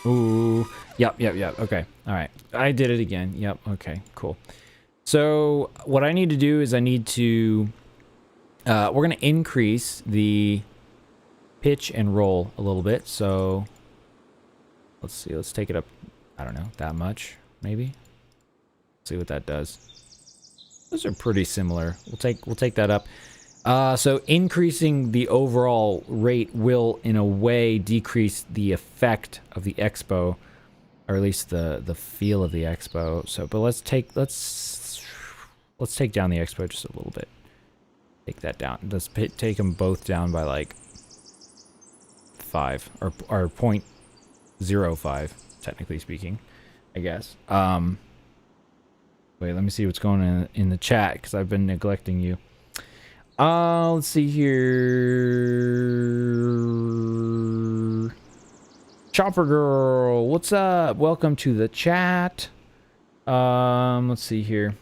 Ooh. Yep. Okay. All right. I did it again. Yep. Okay. Cool. So what I need to do is I need to... we're going to increase the pitch and roll a little bit. So... Let's see, let's take it up, I don't know, that much, maybe? See what that does. Those are pretty similar. We'll take that up. So increasing the overall rate will, in a way, decrease the effect of the expo. or at least the feel of the expo. So, but let's take down the expo just a little bit. Take that down. Let's take them both down by like 5 or 0.05, technically speaking, I guess. Wait, let me see what's going on in the chat because I've been neglecting you. Let's see here. Chopper Girl, what's up? Welcome to the chat. Let's see here.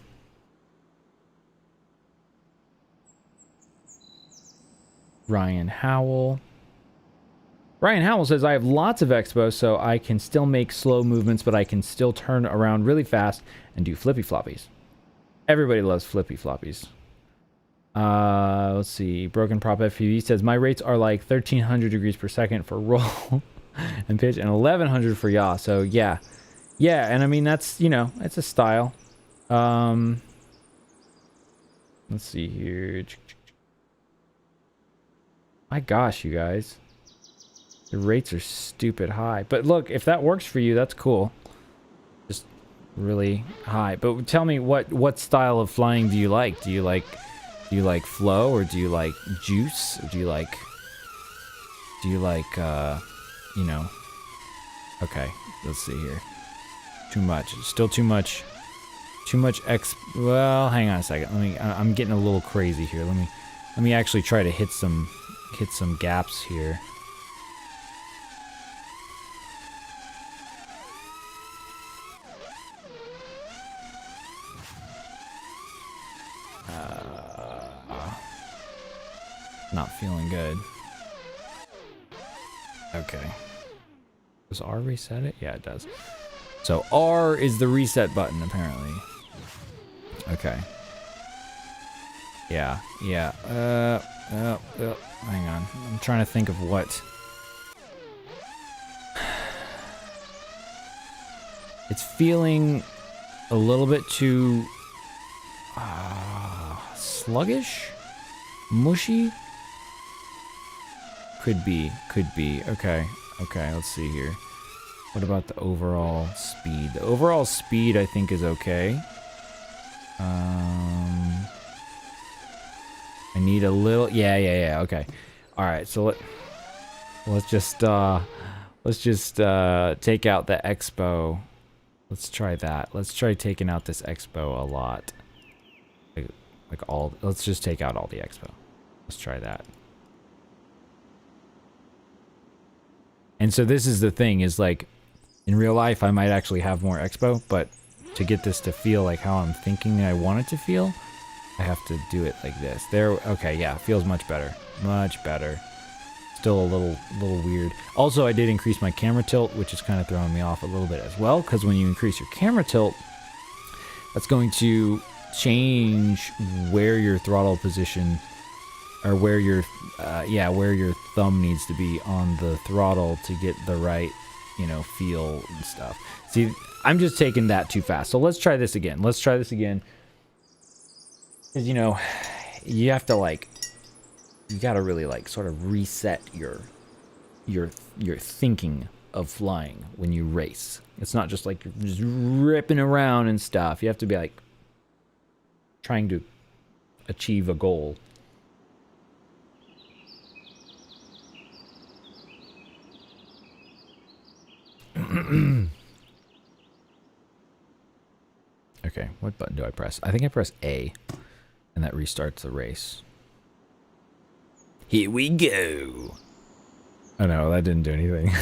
Ryan Howell. Ryan Howell says, I have lots of expo, so I can still make slow movements, but I can still turn around really fast and do flippy floppies. Everybody loves flippy floppies. Let's see. Broken Prop FPV says, my rates are like 1300 degrees per second for roll and pitch and 1100 for yaw. So yeah. Yeah, and I mean, that's, you know, it's a style. Let's see here. My gosh, you guys. The rates are stupid high. But look, if that works for you, that's cool. Just really high. But tell me, what style of flying do you like? Do you like flow, or do you like juice? Or do you like you know? Okay, let's see here. Too much. Still too much. Too much well, hang on a second. I'm getting a little crazy here. Let me actually try to hit some gaps here. Not feeling good. Okay. Does R reset it? Yeah, it does. So R is the reset button, apparently. Okay. Yeah. Hang on. I'm trying to think of what. It's feeling a little bit too sluggish, mushy. Could be. Okay, let's see here. What about the overall speed? The overall speed, I think, is okay. I need a little. Yeah. Okay. All right. So let's just take out the expo. Let's try that. Let's try taking out this expo a lot. Let's just take out all the expo. Let's try that. And so this is the thing, is like, in real life, I might actually have more expo, but to get this to feel like how I'm thinking I want it to feel, I have to do it like this. There, okay, yeah, feels much better. Much better. Still a little weird. Also, I did increase my camera tilt, which is kind of throwing me off a little bit as well, because when you increase your camera tilt, that's going to change where your throttle position, or where your thumb needs to be on the throttle to get the right, you know, feel and stuff. See, I'm just taking that too fast. So let's try this again. Because, you know, you have to you gotta really sort of reset your thinking of flying when you race. It's not just like you're just ripping around and stuff. You have to be like trying to achieve a goal. Okay, what button do I press? I think I press A, and that restarts the race. Here we go. Oh no, that didn't do anything.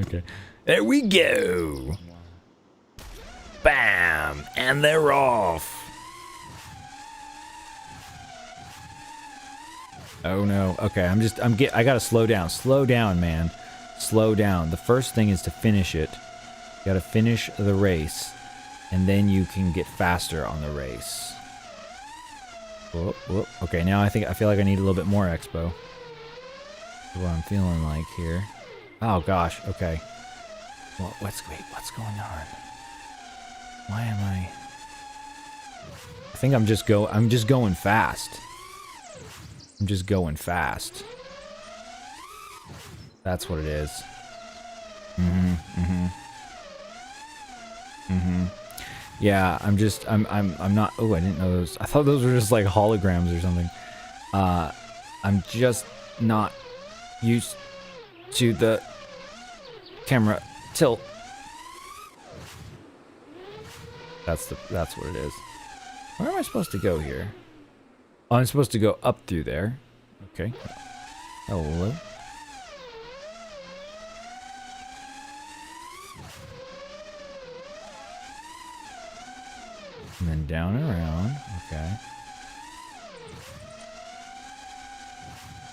Okay. There we go. Bam! And they're off. Oh no. Okay, I gotta slow down. Slow down, man. Slow down. The first thing is to finish it. You gotta finish the race, and then you can get faster on the race. Whoop, whoop. Okay, now I feel like I need a little bit more expo. That's what I'm feeling like here. Oh gosh. Okay. Well, what's going on? Why am I think I'm just going fast. I'm just going fast. That's what it is. Yeah, I'm not. Oh, I didn't know those. I thought those were just like holograms or something. I'm just not used to the camera tilt. That's what it is. Where am I supposed to go here? Oh, I'm supposed to go up through there. Okay. Hello. And then down and around. Okay.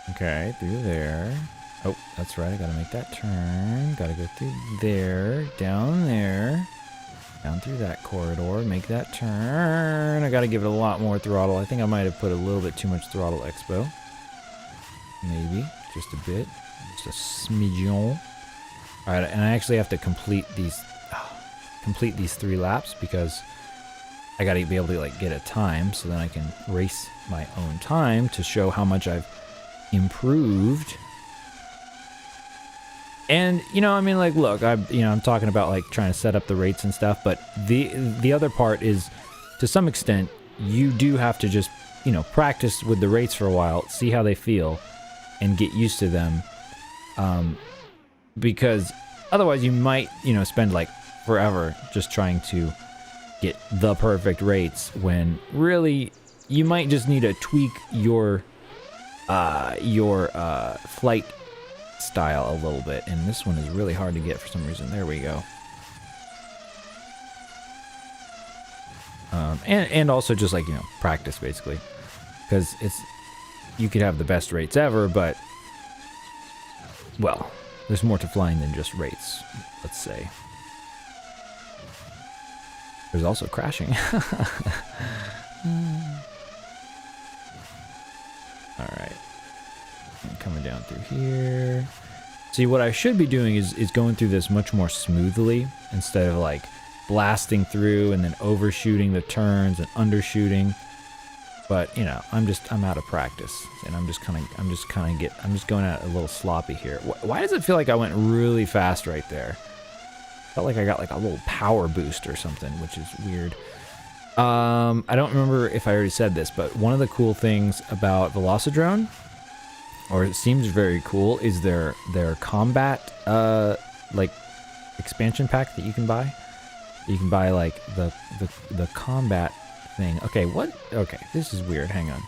Okay, through there. Oh, that's right. I gotta make that turn. Gotta go through there. Down there. Down through that corridor. Make that turn. I gotta give it a lot more throttle. I think I might have put a little bit too much throttle expo. Maybe. Just a bit. Just a smidgen. Alright, and I actually have to complete these 3 laps because I gotta be able to like get a time so then I can race my own time to show how much I've improved. And you know, I mean, like, look, I'm talking about like trying to set up the rates and stuff, but the other part is, to some extent, you do have to just, you know, practice with the rates for a while, see how they feel, and get used to them, because otherwise you might, you know, spend like forever just trying to get the perfect rates when really you might just need to tweak your flight style a little bit. And this one is really hard to get for some reason. There we go. And also just like, you know, practice basically, because you could have the best rates ever, but well, there's more to flying than just rates, let's say. There's also crashing. Alright. Coming down through here. See, what I should be doing is going through this much more smoothly instead of like blasting through and then overshooting the turns and undershooting. But, you know, I'm out of practice, and I'm just going out a little sloppy here. Why does it feel like I went really fast right there? Felt like I got like a little power boost or something, which is weird. I don't remember if I already said this, but one of the cool things about Velocidrone, or it seems very cool, is their combat like expansion pack that you can buy. You can buy like the combat thing. Okay, what? Okay, this is weird. Hang on.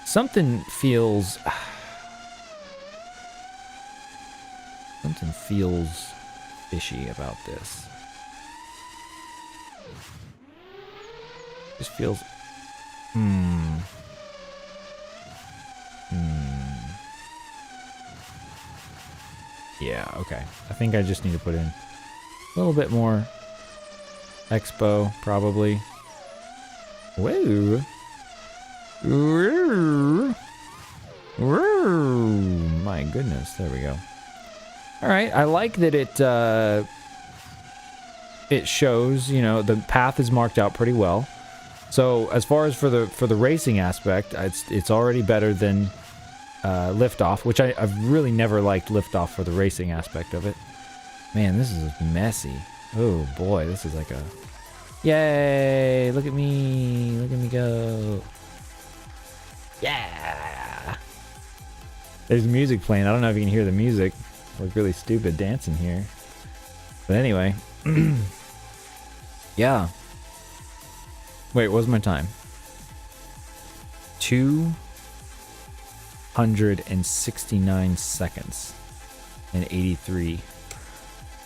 Something feels fishy about this. This feels yeah, okay. I think I just need to put in a little bit more expo, probably. Whoa. Whoa. Whoa. My goodness, there we go. Alright, I like that it shows, you know, the path is marked out pretty well. So as far as for the racing aspect, it's already better than liftoff, which I've really never liked liftoff for the racing aspect of it. Man, this is messy. Oh boy, this is like a yay! Look at me go! Yeah! There's music playing. I don't know if you can hear the music. I look really stupid dancing here, but anyway, yeah. Wait, what was my time? 269 seconds and 83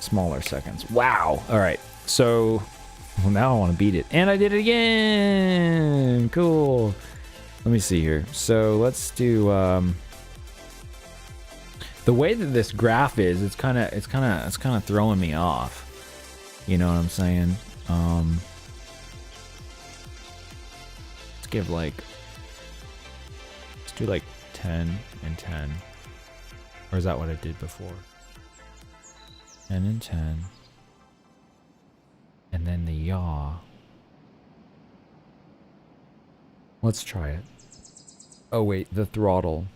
smaller seconds. Wow. All right. So well, now I want to beat it. And I did it again. Cool. Let me see here. So let's do the way that this graph is, it's kind of throwing me off. You know what I'm saying? Give like, let's do like 10 and 10, or is that what I did before? 10 and 10, and then the yaw. Let's try it. Oh wait, the throttle.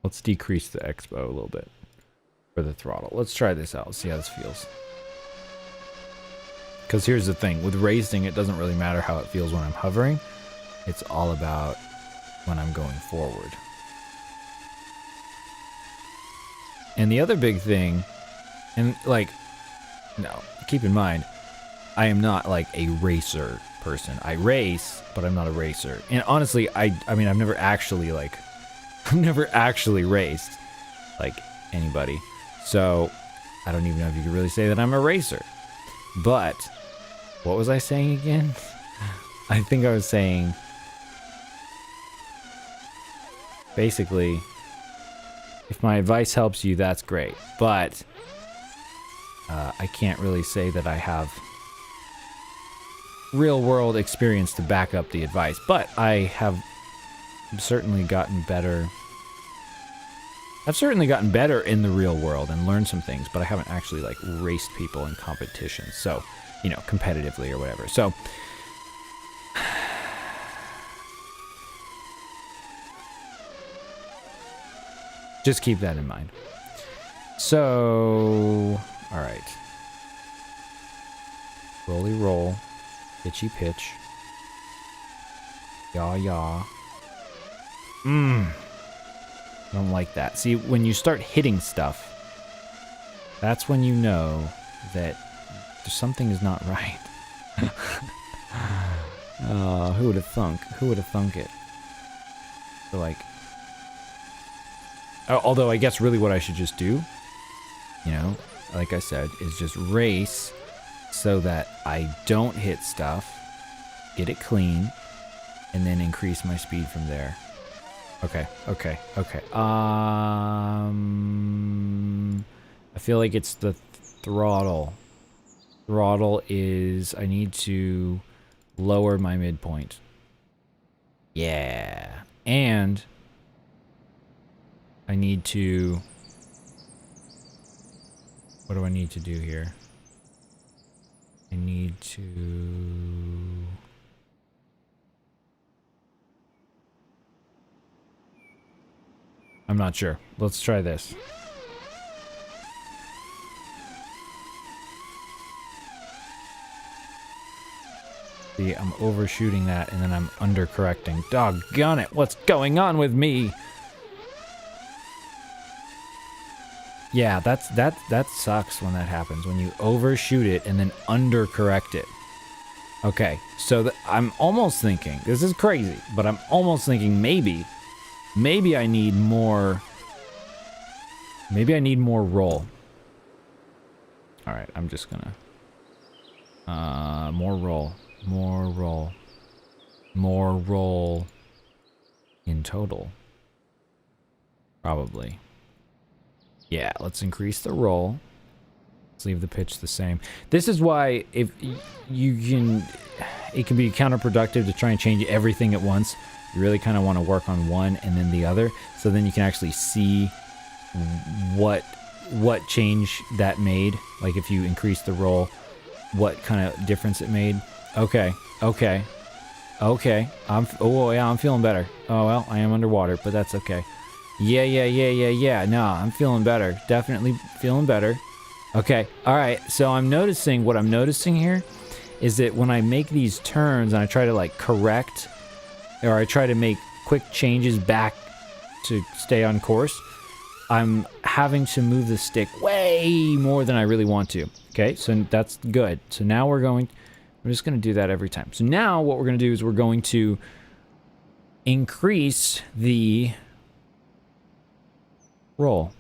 Let's decrease the expo a little bit for the throttle. Let's try this out. See how this feels. Because here's the thing, with racing, it doesn't really matter how it feels when I'm hovering. It's all about when I'm going forward. And the other big thing, and like, no, keep in mind, I am not like a racer person. I race, but I'm not a racer. And honestly, I mean, I've never actually raced like anybody. So I don't even know if you could really say that I'm a racer. But what was I saying again? I think I was saying basically, if my advice helps you, that's great. But I can't really say that I have real world experience to back up the advice. But I have certainly gotten better. I've certainly gotten better in the real world and learned some things, but I haven't actually like raced people in competitions. So, you know, competitively or whatever. So just keep that in mind. So, all right. Rolly roll, pitchy pitch. Yaw yaw. I don't like that. See, when you start hitting stuff, that's when you know that something is not right. Who would have thunk? Who would have thunk it? So like, although I guess really what I should just do, you know, like I said, is just race so that I don't hit stuff, get it clean, and then increase my speed from there. Okay. I feel like it's the throttle. Throttle is, I need to lower my midpoint. Yeah. And I need to, what do I need to do here? I need to, I'm not sure. Let's try this. See, I'm overshooting that and then I'm undercorrecting. Doggone it, what's going on with me? Yeah, that sucks when that happens, when you overshoot it and then undercorrect it. Okay, so I'm almost thinking, this is crazy, but I'm almost thinking maybe I need more, roll. All right, I'm just gonna, more roll in total. Probably. Yeah, let's increase the roll. Let's leave the pitch the same. This is why if you can, it can be counterproductive to try and change everything at once. You really kind of want to work on one and then the other, so then you can actually see what change that made. Like if you increase the roll, what kind of difference it made. Okay. I'm feeling better. Oh well, I am underwater, but that's okay. Yeah. No, I'm feeling better. Definitely feeling better. Okay. All right. So what I'm noticing here is that when I make these turns and I try to like correct, or I try to make quick changes back to stay on course, I'm having to move the stick way more than I really want to. Okay, so that's good. So now we're just going to do that every time. So now what we're going to do is we're going to increase the roll.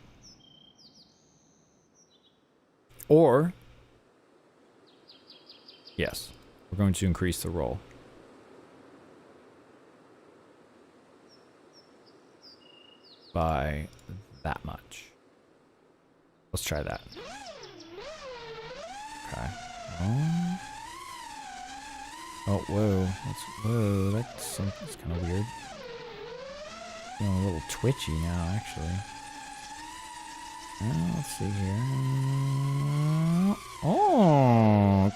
Or, yes, we're going to increase the roll. By that much. Let's try that. Okay. Oh, whoa. That's kind of weird. Feeling a little twitchy now, actually. Let's see here. Oh,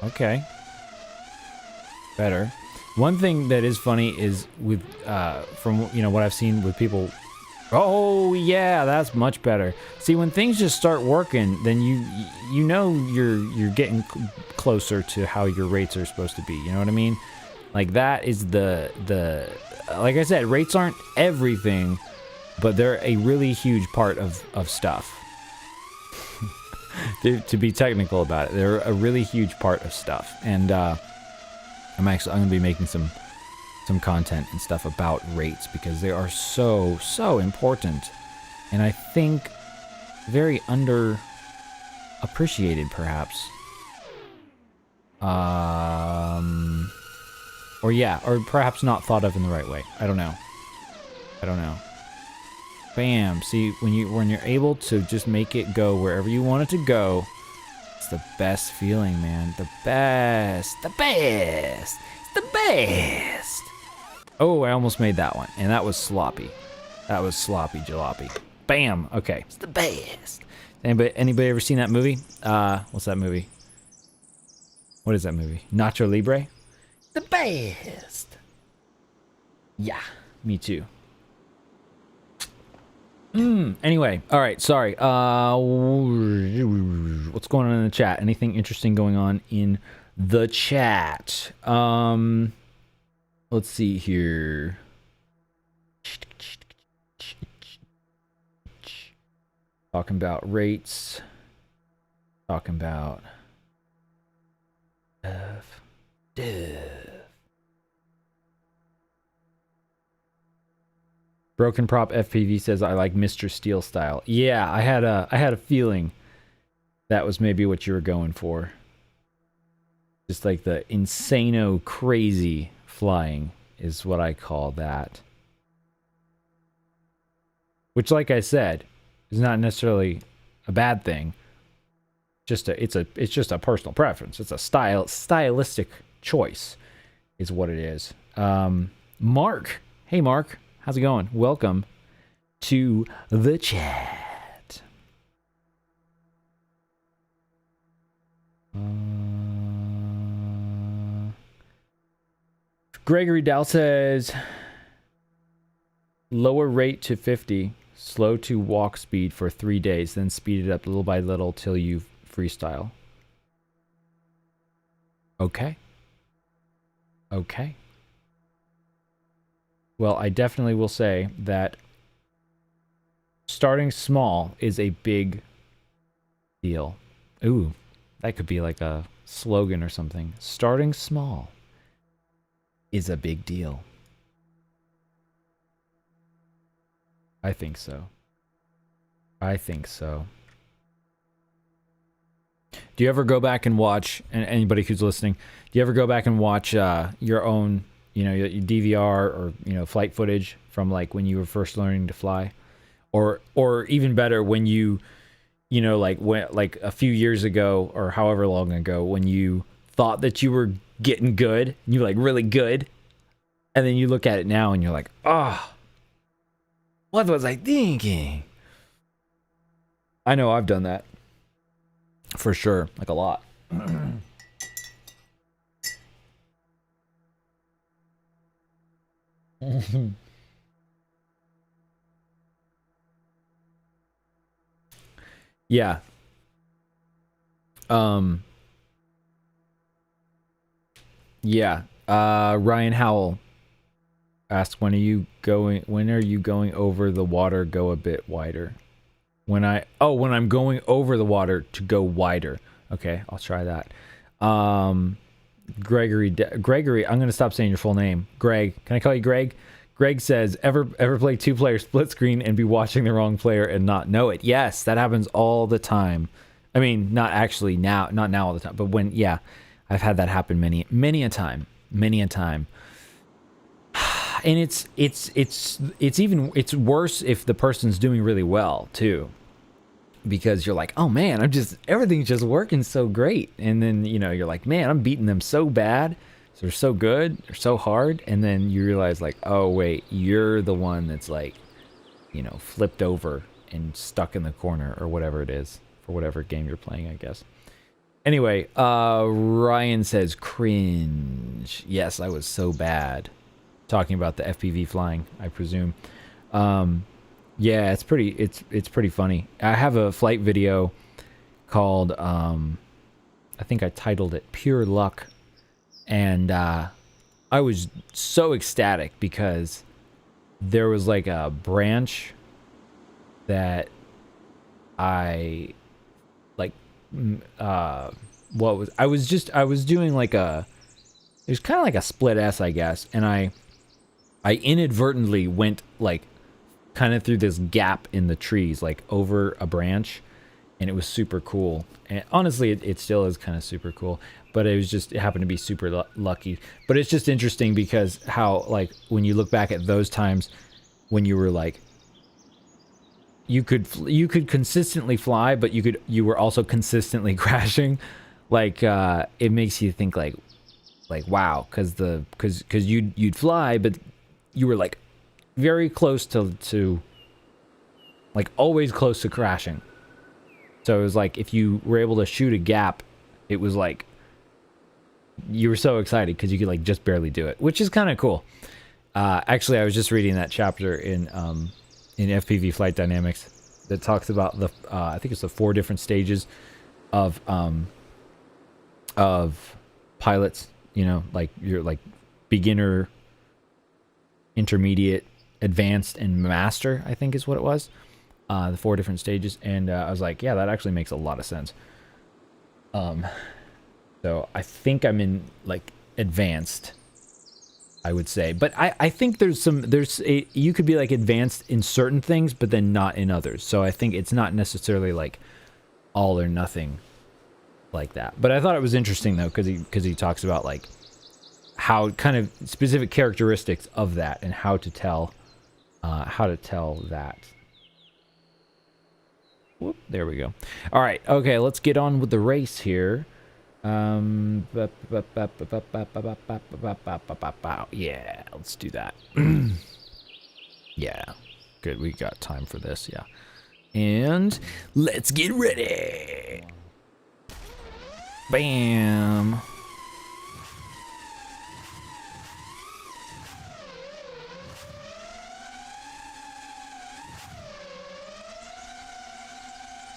okay. Better. One thing that is funny is with, from what I've seen with people Oh yeah, that's much better. See, when things just start working, then you know you're getting closer to how your rates are supposed to be. You know what I mean? Like that is the like I said, rates aren't everything, but they're a really huge part of stuff. to be technical about it, they're a really huge part of stuff. And I'm gonna be making some content and stuff about rates because they are so important, and I think very under appreciated perhaps. Or perhaps not thought of in the right way. I don't know. Bam. See, when you're able to just make it go wherever you want it to go, it's the best feeling, man. The best. It's the best. Oh, I almost made that one, and that was sloppy. That was sloppy jalopy. Bam. Okay. It's the best. Anybody ever seen that movie? What's that movie? What is that movie? Nacho Libre? The best. Yeah, me too. Anyway, all right, sorry. What's going on in the chat? Anything interesting going on in the chat? Let's see here. Talking about rates. Talking about Dev. Broken Prop FPV says I like Mr. Steel style. Yeah, I had a feeling that was maybe what you were going for. Just like the insano crazy flying is what I call that. Which, like I said, is not necessarily a bad thing. It's just a personal preference. It's a stylistic choice, is what it is. Mark, hey Mark, how's it going? Welcome to the chat. Gregory Dow says lower rate to 50, slow to walk speed for 3 days, then speed it up little by little till you freestyle. Okay. Well, I definitely will say that starting small is a big deal. Ooh, that could be like a slogan or something. Starting small is a big deal. I think so. Do you ever go back and watch, and anybody who's listening, do you ever go back and watch your own, your DVR or, flight footage from like when you were first learning to fly? Or even better, when you like a few years ago or however long ago, when you thought that you were getting good, you like really good, and then you look at it now and you're like, what was I thinking? I know I've done that. For sure. Like a lot. Yeah. Yeah. Ryan Howell asked, when are you going over the water, go a bit wider? When I'm going over the water to go wider. Okay, I'll try that. Gregory, I'm going to stop saying your full name. Greg, can I call you Greg? Greg says, ever play two-player split screen and be watching the wrong player and not know it? Yes, that happens all the time. I mean, not now all the time, but when, yeah, I've had that happen many a time. And it's worse if the person's doing really well too, because you're like, oh man, everything's just working so great, and then you're like, man, I'm beating them so bad, so they're so good, they're so hard, and then you realize like, oh wait, you're the one that's like, flipped over and stuck in the corner or whatever it is for whatever game you're playing, I guess. Anyway, Ryan says cringe. Yes, I was so bad. Talking about the FPV flying, I presume. Yeah, it's pretty funny. I have a flight video called I think I titled it Pure Luck, and I was so ecstatic because there was like a branch that I like I was doing like it was kind of like a split S, I guess, and I inadvertently went like kind of through this gap in the trees, like over a branch, and it was super cool. And honestly, it still is kind of super cool, but it happened to be super lucky. But it's just interesting because how, like, when you look back at those times when you were like, you could consistently fly, but you were also consistently crashing. Like, it makes you think like wow, because you'd fly, but you were like very close to like always close to crashing. So it was like if you were able to shoot a gap, it was like you were so excited because you could like just barely do it, which is kind of cool. Actually, I was just reading that chapter in FPV flight dynamics that talks about the I think it's the 4 different stages of pilots. You know, like you're like beginner, intermediate, advanced, and master, I think is what it was. The 4 different stages, and I was like, yeah, that actually makes a lot of sense. So I think I'm in like advanced, I would say, but I think you could be like advanced in certain things, but then not in others. So I think it's not necessarily like all or nothing like that. But I thought it was interesting though, because he talks about like how kind of specific characteristics of that and how to tell that. Whoop, there we go. All right, okay, let's get on with the race here. Yeah, let's do that. Yeah, good. We got time for this. Yeah, and let's get ready. Bam.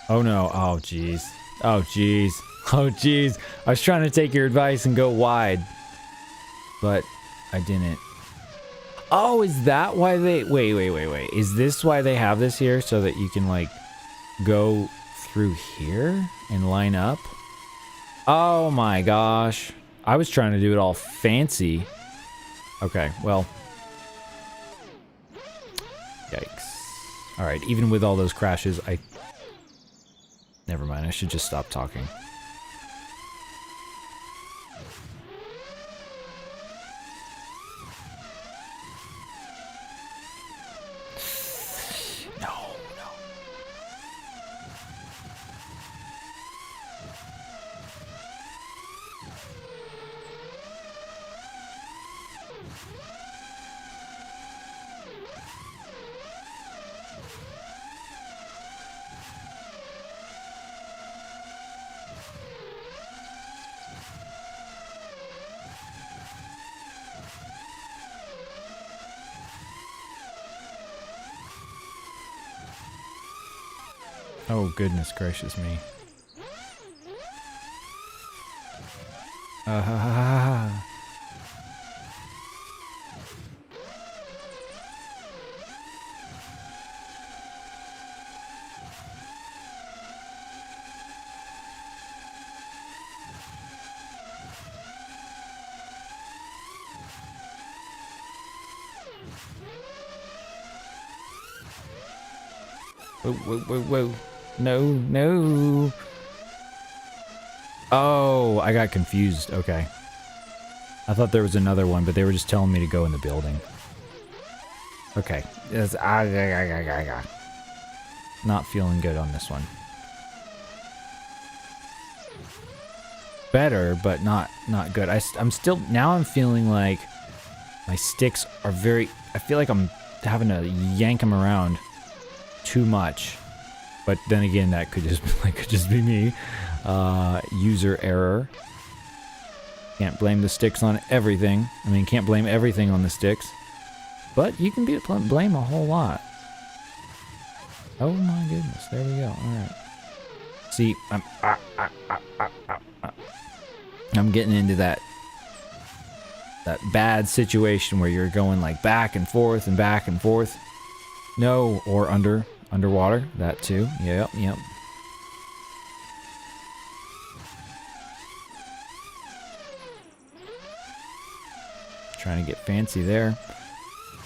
Oh no. Oh jeez. Oh jeez. Oh jeez. I was trying to take your advice and go wide, but I didn't. Oh, is that why they... Wait. Is this why they have this here? So that you can, like, go through here and line up? Oh my gosh. I was trying to do it all fancy. Okay, well. Yikes. Alright, even with all those crashes, never mind, I should just stop talking. Oh, goodness gracious me. Whoa. No. Oh, I got confused. Okay. I thought there was another one, but they were just telling me to go in the building. Okay. Not feeling good on this one. Better, but not good. I'm still... Now I'm feeling like my sticks are very... I feel like I'm having to yank them around too much. But then again, that could just be me. User error. Can't blame the sticks on everything. I mean, can't blame everything on the sticks. But you can blame a whole lot. Oh my goodness, there we go. All right. See, I'm getting into that bad situation where you're going like back and forth and back and forth. No, or underwater, that too. Yep. Trying to get fancy there.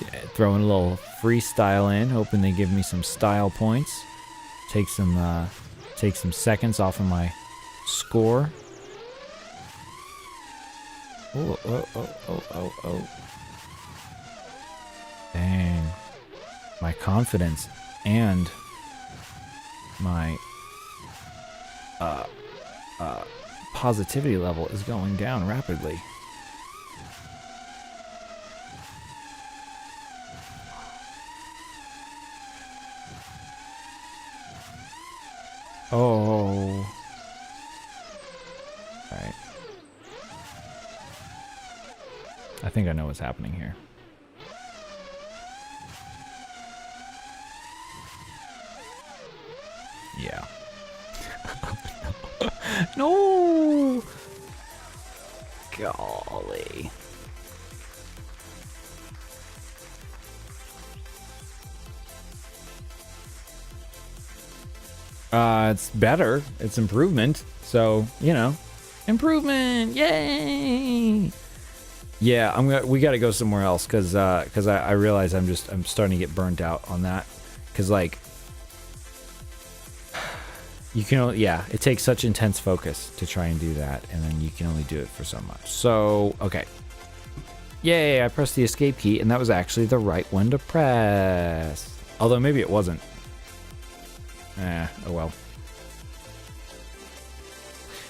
Yeah, throwing a little freestyle in, hoping they give me some style points. Take some seconds off of my score. Oh. Dang. My confidence and my positivity level is going down rapidly. Oh. Alright. I think I know what's happening here. Yeah. No! Golly. It's better. It's improvement. So, you know, improvement. Yay! Yeah, we got to go somewhere else because I realize I'm starting to get burnt out on that because like you can only, it takes such intense focus to try and do that, and then you can only do it for so much. So, okay. Yay, I pressed the escape key, and that was actually the right one to press. Although maybe it wasn't. Oh well.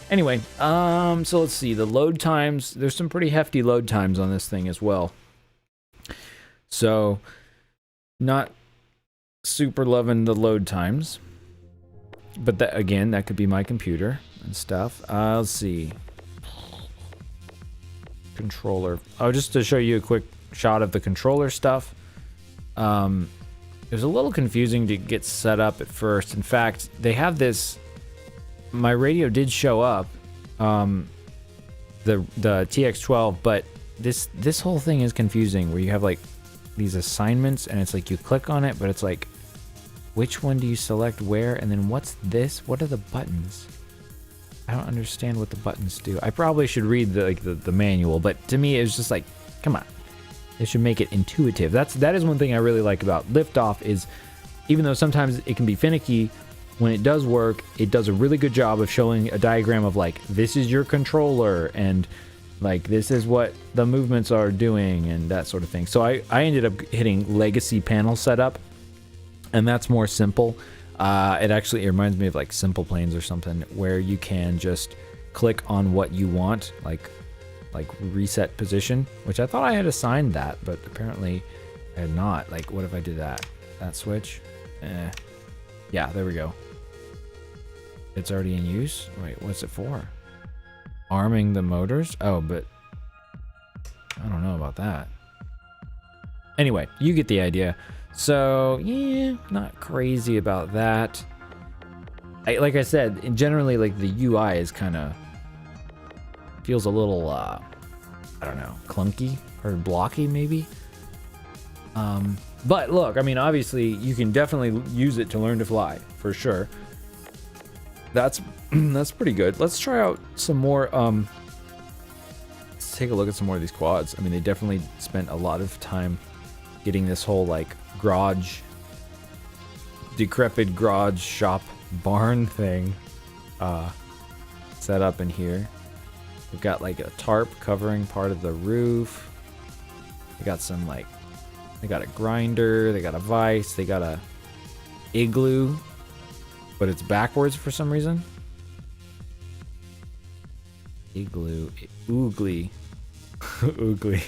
Anyway, so let's see. The load times, there's some pretty hefty load times on this thing as well. So, not super loving the load times. But that, again, that could be my computer and stuff. Let's see. Controller. Oh, just to show you a quick shot of the controller stuff. It was a little confusing to get set up at first. In fact, they have this. My radio did show up, the TX12, but this whole thing is confusing. Where you have like these assignments, and it's like you click on it, but it's like, which one do you select where, and then what's this? What are the buttons? I don't understand what the buttons do. I probably should read the manual, but to me, it was just like, come on. They should make it intuitive. That is one thing I really like about Liftoff is, even though sometimes it can be finicky, when it does work, it does a really good job of showing a diagram of like, this is your controller, and like, this is what the movements are doing, and that sort of thing. So I ended up hitting Legacy Panel Setup, and that's more simple. It reminds me of like Simple Planes or something, where you can just click on what you want, like reset position, which I thought I had assigned that, but apparently I had not. Like, what if I did that switch? Yeah, there we go. It's already in use. Wait, what's it for? Arming the motors? Oh, but I don't know about that. Anyway, you get the idea. So, yeah, not crazy about that. Like I said, generally, like, the UI is kind of feels a little, I don't know, clunky or blocky, maybe. But look, I mean, obviously, you can definitely use it to learn to fly, for sure. That's pretty good. Let's try out some more. Let's take a look at some more of these quads. I mean, they definitely spent a lot of time getting this whole like decrepit garage shop barn thing set up in here. We've got like a tarp covering part of the roof. They got some like, they got a grinder, they got a vise, they got a igloo, but it's backwards for some reason. Igloo, oogly. Oogly.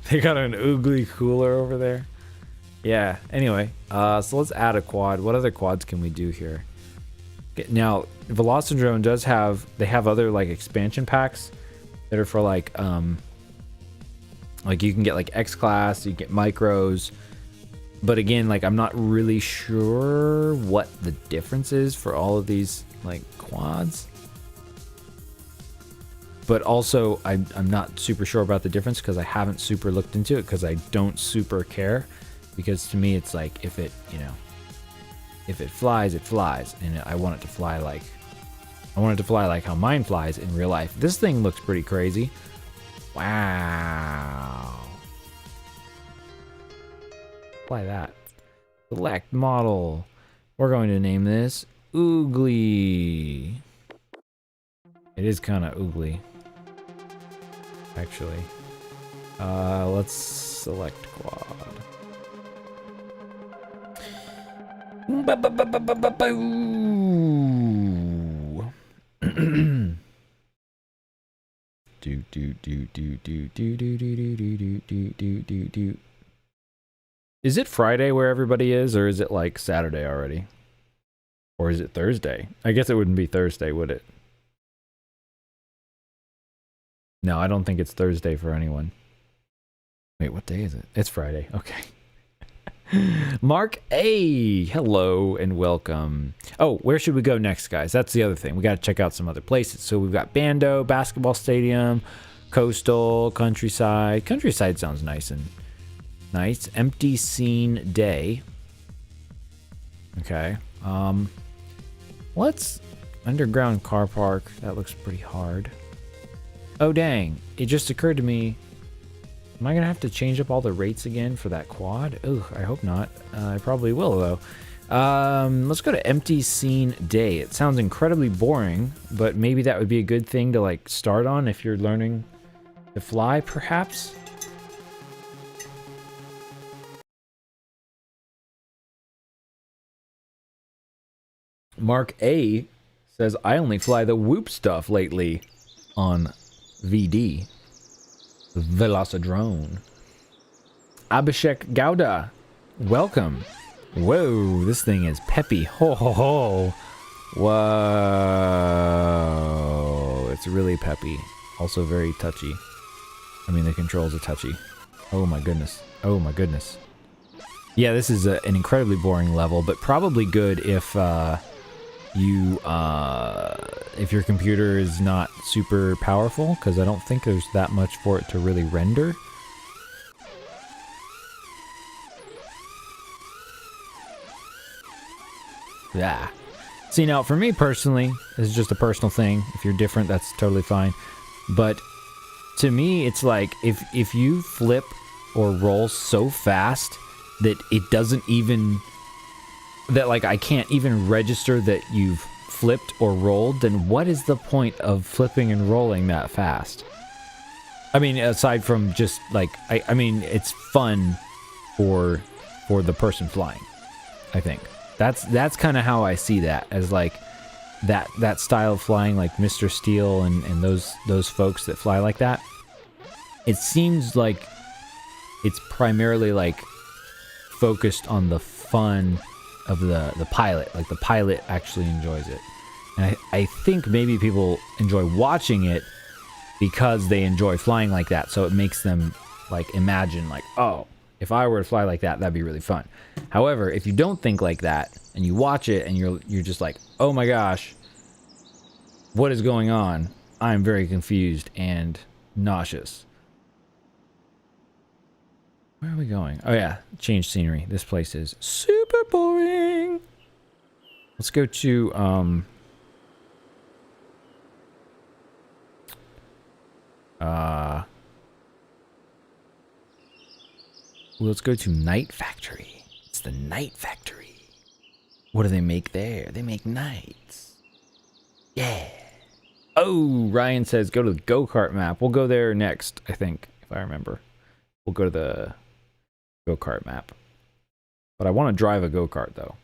They got an oogly cooler over there. Yeah, anyway, so let's add a quad. What other quads can we do here? Now, Velocidrone does have, they have other like expansion packs that are for like you can get like X-Class, you get micros, But again, like, I'm not really sure what the difference is for all of these, like, quads. But also, I'm not super sure about the difference because I haven't super looked into it because I don't super care. Because to me, it's like, if it, you know, if it flies, it flies. And I want it to fly like, how mine flies in real life. This thing looks pretty crazy. Wow. Apply that. Select model. We're going to name this Oogly. It is kind of oogly, actually. Let's select quad. Is it Friday where everybody is, or is it like Saturday already? Or is it Thursday? I guess it wouldn't be Thursday, would it? No, I don't think it's Thursday for anyone. Wait, what day is it? It's Friday. Okay. Mark A, hello and welcome. Oh, where should we go next, guys? That's the other thing. We got to check out some other places. So we've got Bando, basketball stadium, coastal, countryside. Countryside sounds nice and nice. Empty scene day. Okay. Let's underground car park. That looks pretty hard. Oh dang! It just occurred to me. Am I gonna have to change up all the rates again for that quad? Ugh, I hope not. I probably will though. Let's go to empty scene day. It sounds incredibly boring, but maybe that would be a good thing to like start on if you're learning to fly, perhaps. Mark A says, I only fly the Whoop stuff lately on VD. Velocidrone. Abhishek Gowda, welcome. Whoa, this thing is peppy. Ho ho ho. Whoa. It's really peppy. Also very touchy. I mean, the controls are touchy. Oh my goodness. Oh my goodness. Yeah, this is an incredibly boring level, but probably good if if your computer is not super powerful, because I don't think there's that much for it to really render. Yeah. See, now for me personally, this is just a personal thing. If you're different, that's totally fine. But to me, it's like if you flip or roll so fast that it doesn't even, that like I can't even register that you've flipped or rolled, then what is the point of flipping and rolling that fast? I mean, aside from just like, I mean, it's fun for the person flying, I think. That's kind of how I see that, as like that style of flying, like Mr. Steel and those folks that fly like that. It seems like it's primarily like focused on the fun of the pilot. Like the pilot actually enjoys it. And I think maybe people enjoy watching it because they enjoy flying like that. So it makes them like imagine like, oh, if I were to fly like that, that'd be really fun. However, if you don't think like that and you watch it and you're just like, oh my gosh, what is going on? I'm very confused and nauseous. Where are we going? Oh yeah, change scenery. This place is super boring. Let's go to let's go to Night Factory. It's the Night Factory. What do they make there? They make nights. Yeah. Oh, Ryan says go to the go-kart map. We'll go there next, I think, if I remember. We'll go to the go-kart map. But I want to drive a go-kart, though.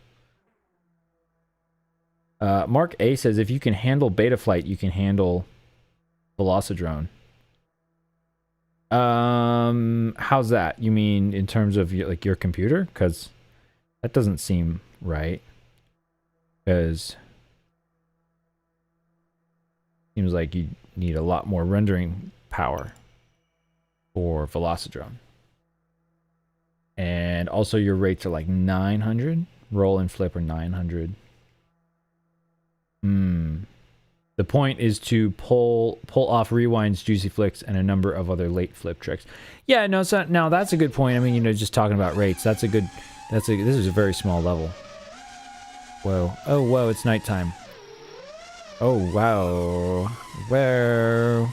Mark A says if you can handle Betaflight, you can handle Velocidrone. How's that? You mean in terms of like your computer? Because that doesn't seem right. Because seems like you need a lot more rendering power for Velocidrone. And also your rates are like 900. Roll and flip are 900. The point is to pull off rewinds, juicy flicks, and a number of other late flip tricks. Yeah, no, so now that's a good point. I mean, you know, just talking about rates, this is a very small level. Whoa. Oh, whoa, it's nighttime. Oh, wow. Whoa.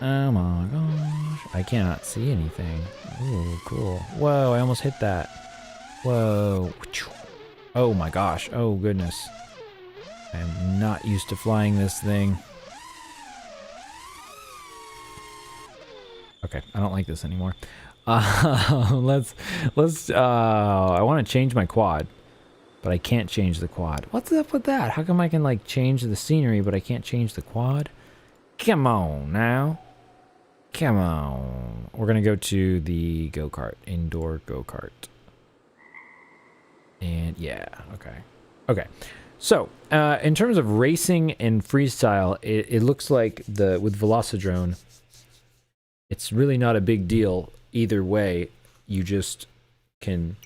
Oh my gosh. I cannot see anything. Ooh, cool. Whoa, I almost hit that. Whoa. Oh my gosh. Oh, goodness. I am not used to flying this thing. Okay, I don't like this anymore. I want to change my quad, but I can't change the quad. What's up with that? How come I can like change the scenery, but I can't change the quad? Come on now. Come on. We're gonna go to the go-kart, indoor go-kart. And yeah, okay. Okay. So, in terms of racing and freestyle, it looks like with Velocidrone, it's really not a big deal either way. You just can,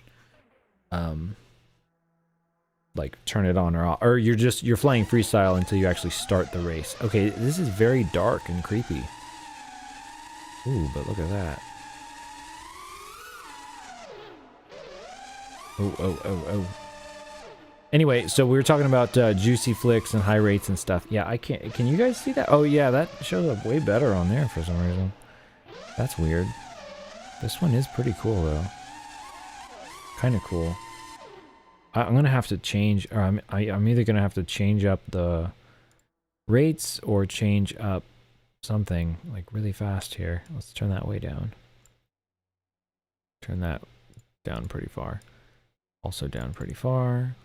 like turn it on or off, or you're flying freestyle until you actually start the race. Okay, this is very dark and creepy. Ooh, but look at that. Oh. Anyway, so we were talking about juicy flicks and high rates and stuff. Yeah, I can't. Can you guys see that? Oh yeah, that shows up way better on there for some reason. That's weird. This one is pretty cool though. Kind of cool. I'm gonna have to change, or I'm either gonna have to change up the rates or change up something like really fast here. Let's turn that way down. Turn that down pretty far. Also down pretty far.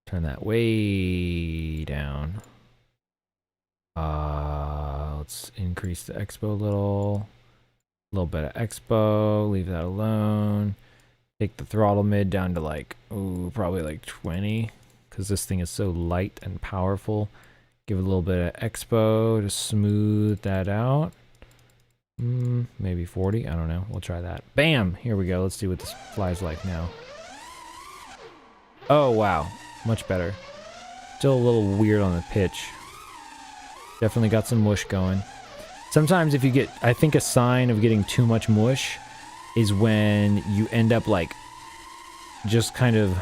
Turn that way down. Let's increase the expo a little bit of expo, leave that alone. Take the throttle mid down to like, ooh, probably like 20, because this thing is so light and powerful. Give it a little bit of expo to smooth that out. Maybe 40, I don't know, we'll try that. Bam, here we go, let's see what this flies like now. Oh wow, much better. Still a little weird on the pitch. Definitely got some mush going. Sometimes if you get, I think a sign of getting too much mush is when you end up like, just kind of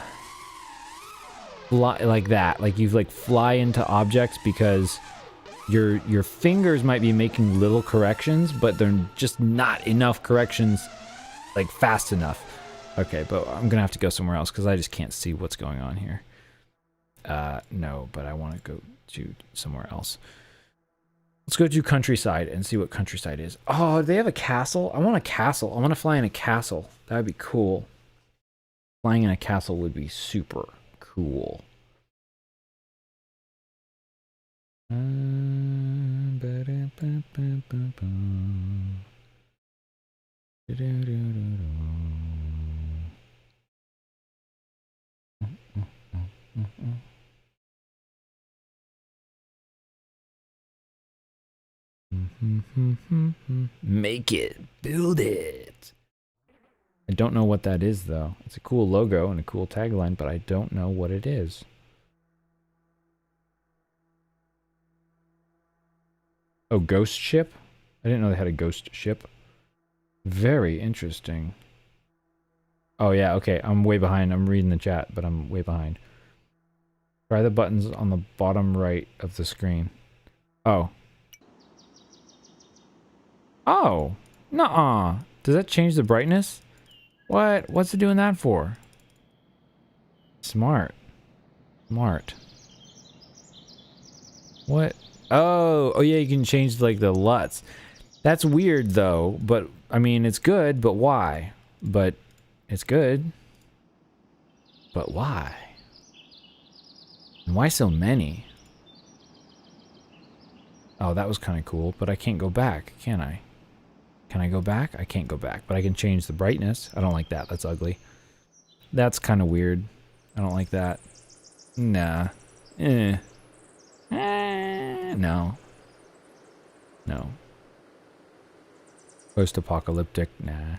like that. Like you like fly into objects because your fingers might be making little corrections, but they're just not enough corrections like fast enough. Okay, but I'm gonna have to go somewhere else because I just can't see what's going on here. No, but I want to go to somewhere else. Let's go to countryside and see what countryside is. Oh, they have a castle? I want a castle. I want to fly in a castle. That would be cool. Flying in a castle would be super cool. Make it, build it. I don't know what that is though. It's a cool logo and a cool tagline, but I don't know what it is. Oh, ghost ship? I didn't know they had a ghost ship. Very interesting. Oh yeah, okay, I'm way behind. I'm reading the chat, but I'm way behind. Try the buttons on the bottom right of the screen. Oh. Oh, nuh-uh. Does that change the brightness? What? What's it doing that for? Smart. Smart. What? Oh yeah, you can change like the LUTs. That's weird though, but I mean, it's good, but why? But it's good. But why? And why so many? Oh, that was kind of cool, but I can't go back, can I? Can I go back? I can't go back, but I can change the brightness. I don't like that. That's ugly. That's kind of weird. I don't like that. Nah. No. No. Post-apocalyptic, nah.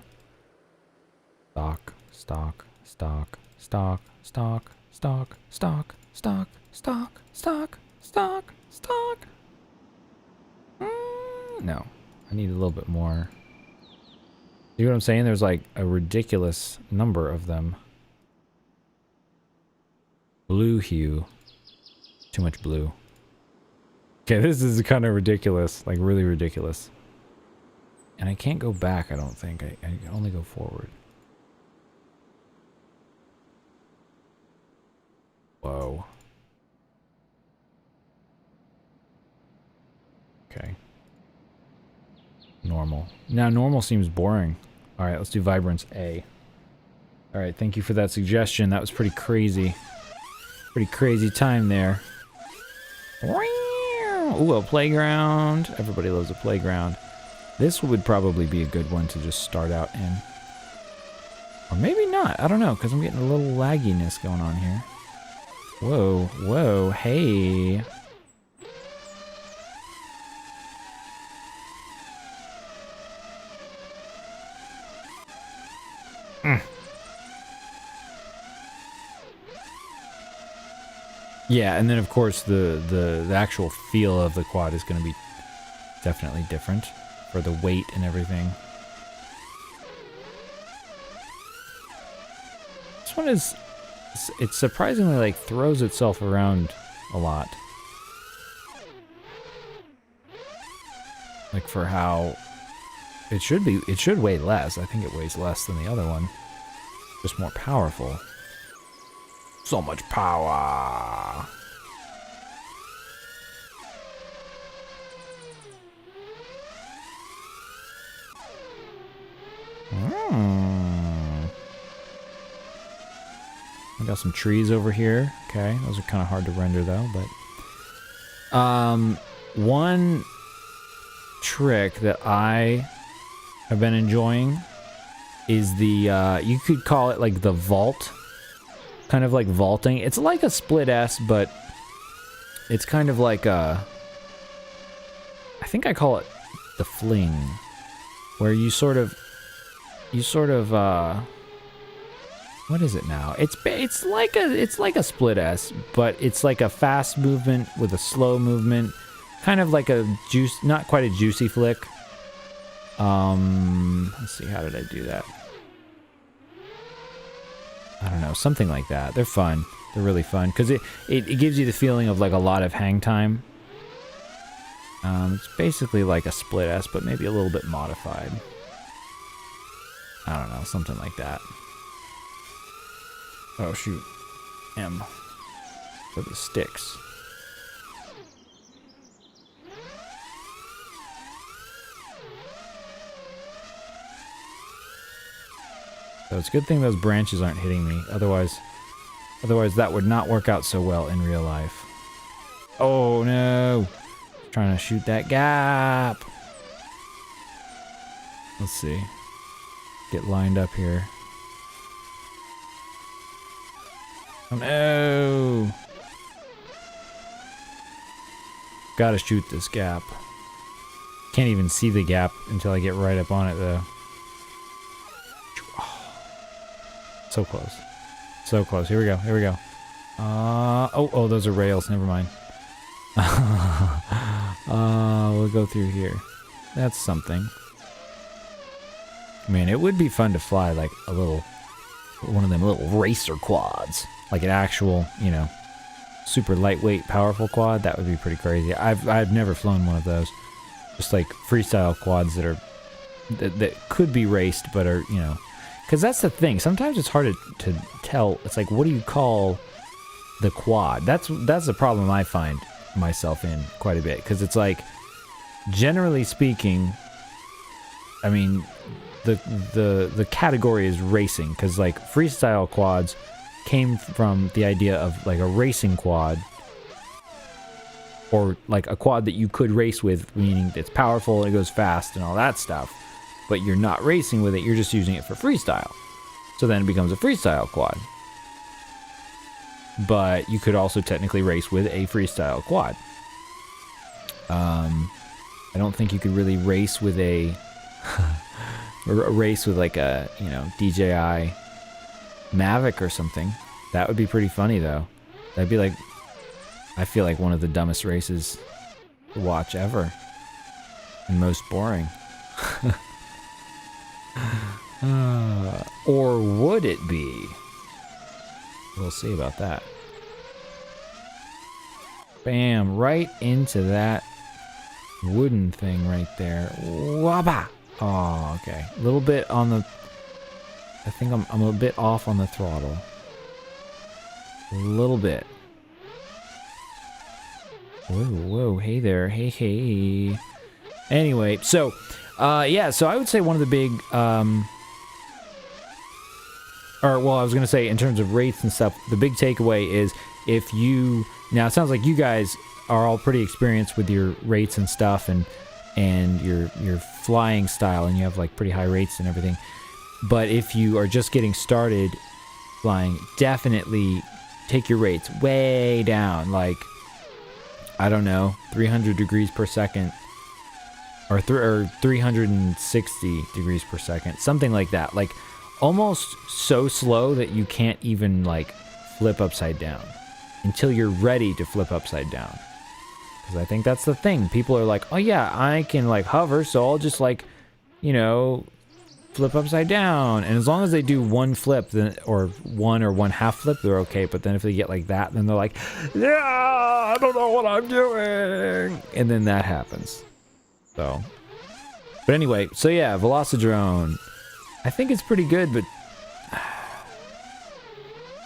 Stock, stock, stock, stock, stock, stock, stock, stock, stock, stock, stock, stock. No, I need a little bit more. See what I'm saying? There's like a ridiculous number of them. Blue hue. Too much blue. Okay, this is kind of ridiculous. Like really ridiculous. And I can't go back, I don't think. I can only go forward. Whoa. Okay. Normal. Now, normal seems boring. Alright, let's do Vibrance A. Alright, thank you for that suggestion. That was pretty crazy. Pretty crazy time there. Ooh, a playground. Everybody loves a playground. This would probably be a good one to just start out in. Or maybe not. I don't know, because I'm getting a little lagginess going on here. Whoa, whoa, hey. Yeah, and then of course the actual feel of the quad is going to be definitely different for the weight and everything. This one is, it surprisingly like throws itself around a lot. Like for how it should be, it should weigh less. I think it weighs less than the other one. Just more powerful. So much power. I got some trees over here. Okay, those are kind of hard to render though, but one trick that I have been enjoying is the you could call it like the vault. Kind of like vaulting. It's like a split S, but it's kind of like a, I think I call it the fling, where you sort of what is it now? It's like a split S, but it's like a fast movement with a slow movement, kind of like a not quite a juicy flick. Let's see, how did I do that? I don't know, something like that. They're fun. They're really fun because it gives you the feeling of like a lot of hang time. It's basically like a split S, but maybe a little bit modified. I don't know, something like that. Oh shoot, M for the sticks. So it's a good thing those branches aren't hitting me. Otherwise that would not work out so well in real life. Oh no! Trying to shoot that gap. Let's see. Get lined up here. Oh no! Gotta shoot this gap. Can't even see the gap until I get right up on it though. So close. So close. Here we go. Here we go. Oh, those are rails. Never mind. We'll go through here. That's something. Man, it would be fun to fly like a little, one of them little racer quads. Like an actual, you know, super lightweight, powerful quad. That would be pretty crazy. I've never flown one of those. Just like freestyle quads that are, that could be raced, but are, you know, because that's the thing. Sometimes it's hard to tell. It's like, what do you call the quad? That's the problem I find myself in quite a bit. Because it's like, generally speaking, I mean, the category is racing. Because like freestyle quads came from the idea of like a racing quad. Or like a quad that you could race with, meaning it's powerful, it goes fast and all that stuff. But you're not racing with it, you're just using it for freestyle. So then it becomes a freestyle quad. But you could also technically race with a freestyle quad. I don't think you could really race with a or a race with like a, you know, DJI Mavic or something. That would be pretty funny though. That'd be like, I feel like one of the dumbest races to watch ever. And most boring. Or would it be? We'll see about that. Bam, right into that wooden thing right there. Wabba! Oh, okay. A little bit on the... I think I'm a bit off on the throttle. A little bit. Whoa, whoa, hey there, hey, hey. Anyway, so, yeah, so I would say one of the big, or, well, I was going to say, in terms of rates and stuff, the big takeaway is if you, now it sounds like you guys are all pretty experienced with your rates and stuff and your flying style, and you have, like, pretty high rates and everything. But if you are just getting started flying, definitely take your rates way down, like, I don't know, 300 degrees per second, or 360 degrees per second, something like that. Like, almost so slow that you can't even, like, flip upside down until you're ready to flip upside down. Because I think that's the thing. People are like, oh yeah, I can, like, hover, so I'll just, like, you know, flip upside down. And as long as they do one flip, then, or one half flip, they're okay. But then if they get like that, then they're like, yeah, I don't know what I'm doing. And then that happens. So, but anyway, so yeah, Velocidrone. I think it's pretty good, but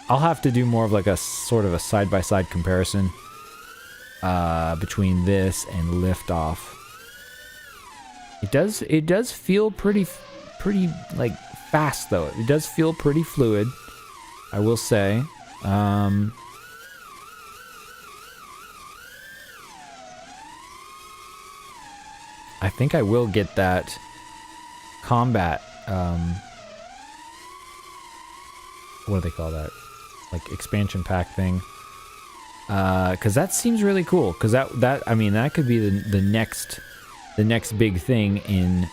I'll have to do more of like a sort of a side-by-side comparison between this and Liftoff. It does feel pretty like fast though. It does feel pretty fluid, I will say. I think I will get that combat, what do they call that? Like expansion pack thing. Cause that seems really cool. Cause that I mean, that could be the next big thing in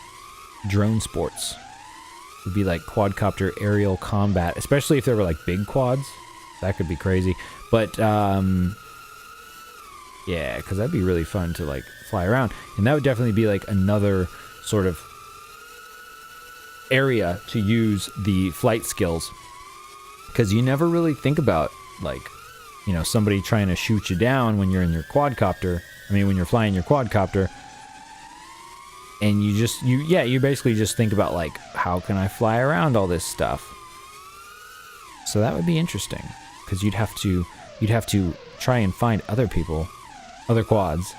drone sports. Would be like quadcopter aerial combat, especially if there were like big quads. That could be crazy. But yeah, because that'd be really fun to like fly around, and that would definitely be like another sort of area to use the flight skills, because you never really think about, like, you know, somebody trying to shoot you down when you're in your quadcopter. I mean, when you're flying your quadcopter. And you basically just think about, like, how can I fly around all this stuff? So that would be interesting, because you'd have to try and find other people, other quads,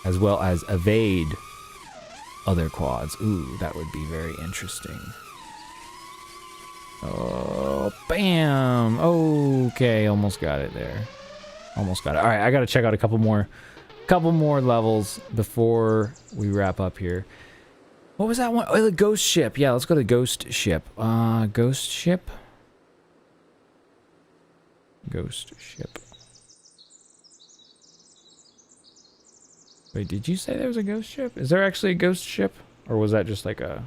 as well as evade other quads. Ooh, that would be very interesting. Oh, bam! Okay, almost got it there. Almost got it. All right, I got to check out a couple more levels before we wrap up here. What was that one? Oh, the ghost ship. Yeah, let's go to ghost ship. Ghost ship. Ghost ship. Wait, did you say there was a ghost ship? Is there actually a ghost ship? Or was that just like a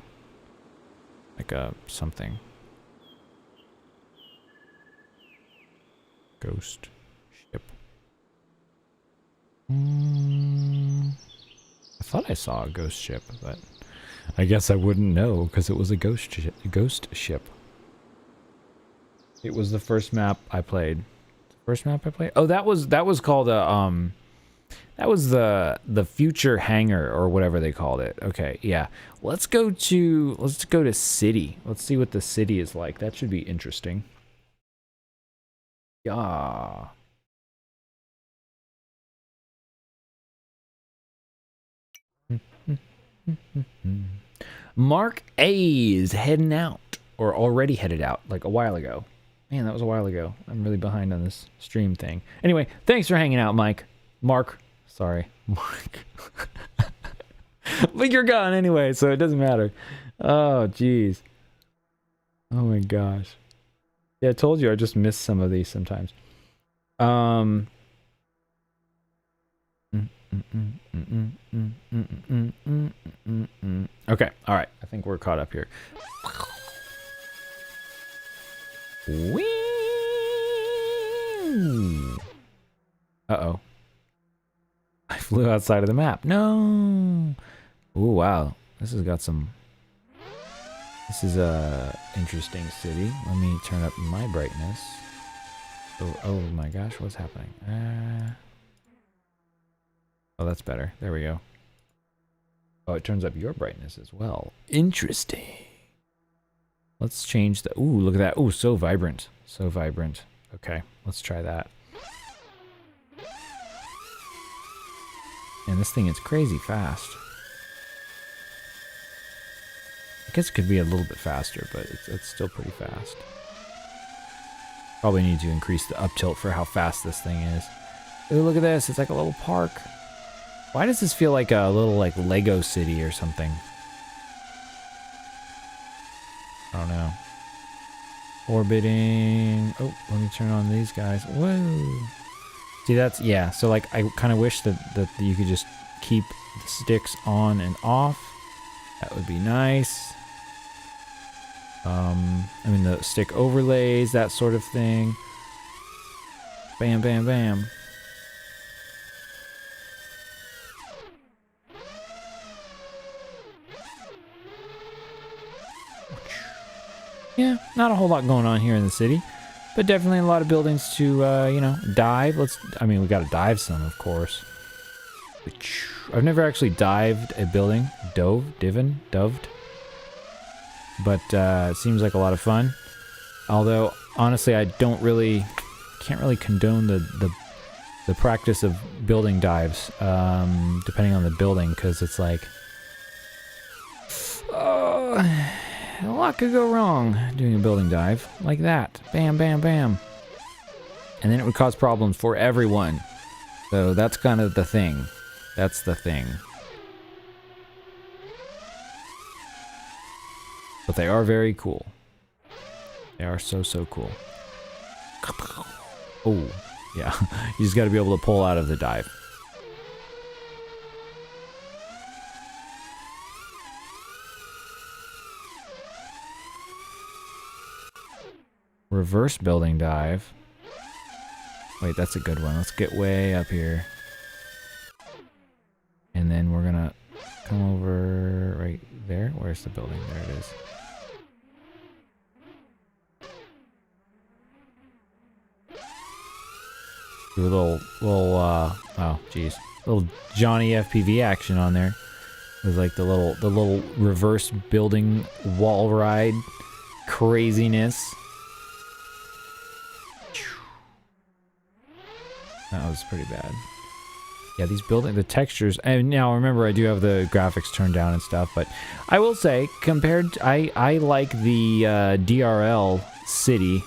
something? Ghost ship. I thought I saw a ghost ship, but I guess I wouldn't know because it was a ghost ship. It was the first map I played. Oh, that was called a that was the future hangar or whatever they called it. Okay, yeah. Let's go to city. Let's see what the city is like. That should be interesting. Yeah. Mark A is heading out, or already headed out, like a while ago. Man, that was a while ago. I'm really behind on this stream thing. Anyway, thanks for hanging out, Mark. Sorry, Mark. But you're gone anyway, so it doesn't matter. Oh, jeez. Oh my gosh. Yeah, I told you I just miss some of these sometimes. Okay, all right. I think we're caught up here. Whee! Uh-oh. I flew outside of the map. No! Oh, wow. This has got some... This is a interesting city. Let me turn up my brightness. Oh my gosh, what's happening? Oh, that's better. There we go. Oh, it turns up your brightness as well. Interesting. Let's change the... Ooh, look at that. Ooh, so vibrant. So vibrant. Okay, let's try that. And this thing is crazy fast. I guess it could be a little bit faster, but it's still pretty fast. Probably need to increase the up tilt for how fast this thing is. Ooh, look at this. It's like a little park. Why does this feel like a little like Lego city or something? I don't know. Orbiting. Oh, let me turn on these guys. Whoa. See, that's, yeah. So like I kind of wish that you could just keep the sticks on and off. That would be nice. I mean the stick overlays, that sort of thing. Bam, bam, bam. Yeah, not a whole lot going on here in the city, but definitely a lot of buildings to, you know, dive. I mean, we gotta dive some, of course. I've never actually dived a building. Doved. But it seems like a lot of fun. Although, honestly, I can't really condone the practice of building dives, depending on the building, because it's like, a lot could go wrong doing a building dive like that. Bam, bam, bam. And then it would cause problems for everyone. So that's kind of the thing. That's the thing. But they are very cool. They are so cool. Oh, yeah. You just got to be able to pull out of the dive. Reverse building dive. Wait, that's a good one. Let's get way up here. And then we're gonna come over right there. Where's the building? There it is. Do a little, oh, geez. Little Johnny FPV action on there. With like the little reverse building wall ride craziness. That was pretty bad. Yeah, these the textures, and now remember I do have the graphics turned down and stuff, but I will say, I like the DRL city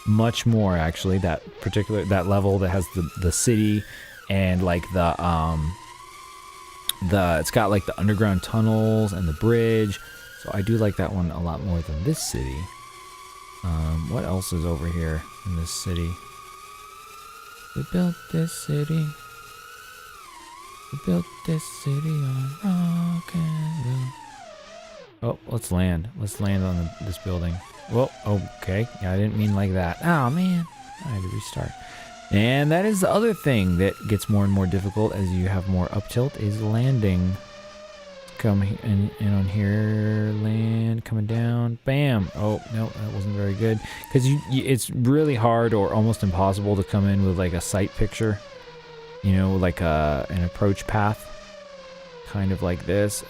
much more, actually. That level that has the city and like it's got like the underground tunnels and the bridge, so I do like that one a lot more than this city. What else is over here in this city? We built this city. We built this city on rock and roll. Oh, let's land. Let's land on this building. Well, okay. Yeah, I didn't mean like that. Oh, man. I had to restart. And that is the other thing that gets more and more difficult as you have more up tilt, is landing. Come in on here, land, coming down, bam. Oh, no, that wasn't very good. Because it's really hard or almost impossible to come in with like a sight picture. You know, like an approach path. Kind of like this.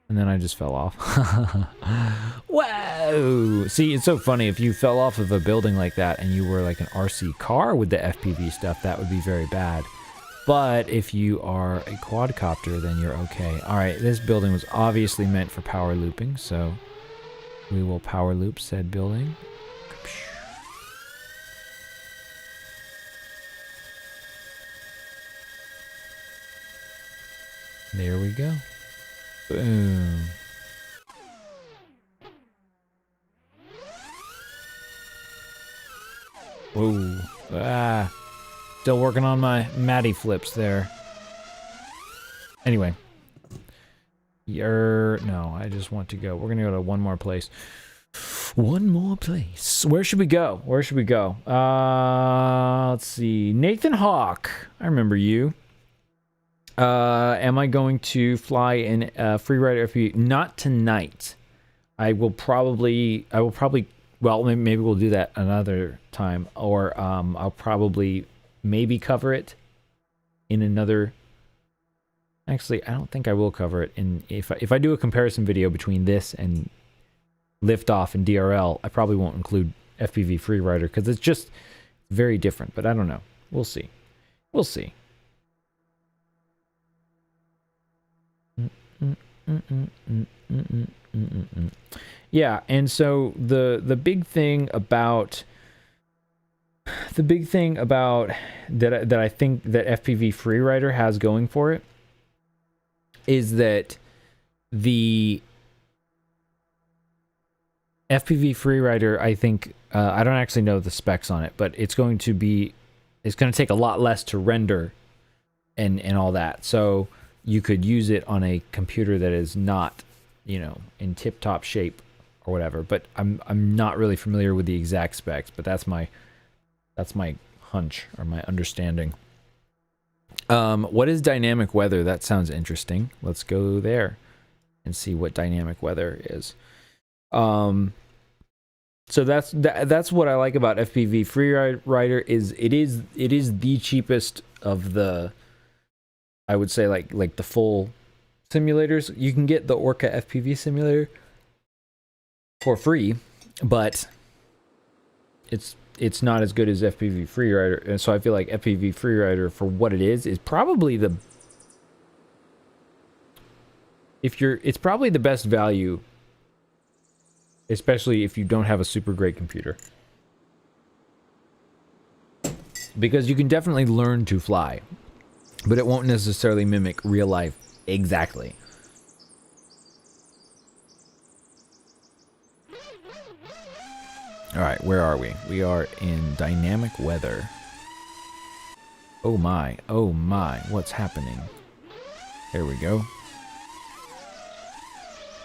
And then I just fell off. Whoa! See, it's so funny. If you fell off of a building like that and you were like an RC car with the FPV stuff, that would be very bad. But if you are a quadcopter, then you're okay. Alright, this building was obviously meant for power looping, so we will power loop said building. There we go. Boom. Whoa. Still working on my Matty flips there. Anyway. No, I just want to go. We're gonna go to one more place. One more place. Where should we go? Where should we go? Let's see. Nathan Hawk. I remember you. Am I going to fly in Freerider FPV? Not tonight. I will probably, well, maybe we'll do that another time. Or I'll probably maybe cover it in another... Actually, I don't think I will cover it. If I do a comparison video between this and Liftoff and DRL, I probably won't include FPV Freerider because it's just very different. But I don't know. We'll see. We'll see. Yeah, and so the big thing about that I think that FPV Freerider has going for it is that the FPV Freerider, I think, I don't actually know the specs on it, but it's going to take a lot less to render and all that. So you could use it on a computer that is not, you know, in tip-top shape or whatever. But I'm not really familiar with the exact specs, but that's my hunch or my understanding. What is dynamic weather? That sounds interesting. Let's go there and see what dynamic weather is. So that's what I like about FPV Freerider is it is the cheapest of the, I would say, like the full simulators. You can get the Orca FPV simulator for free, but it's not as good as FPV Freerider, and so I feel like FPV Freerider, for what it is probably it's probably the best value, especially if you don't have a super great computer, because you can definitely learn to fly, but it won't necessarily mimic real life exactly. All right, where are we? We are in dynamic weather. Oh my, what's happening? There we go.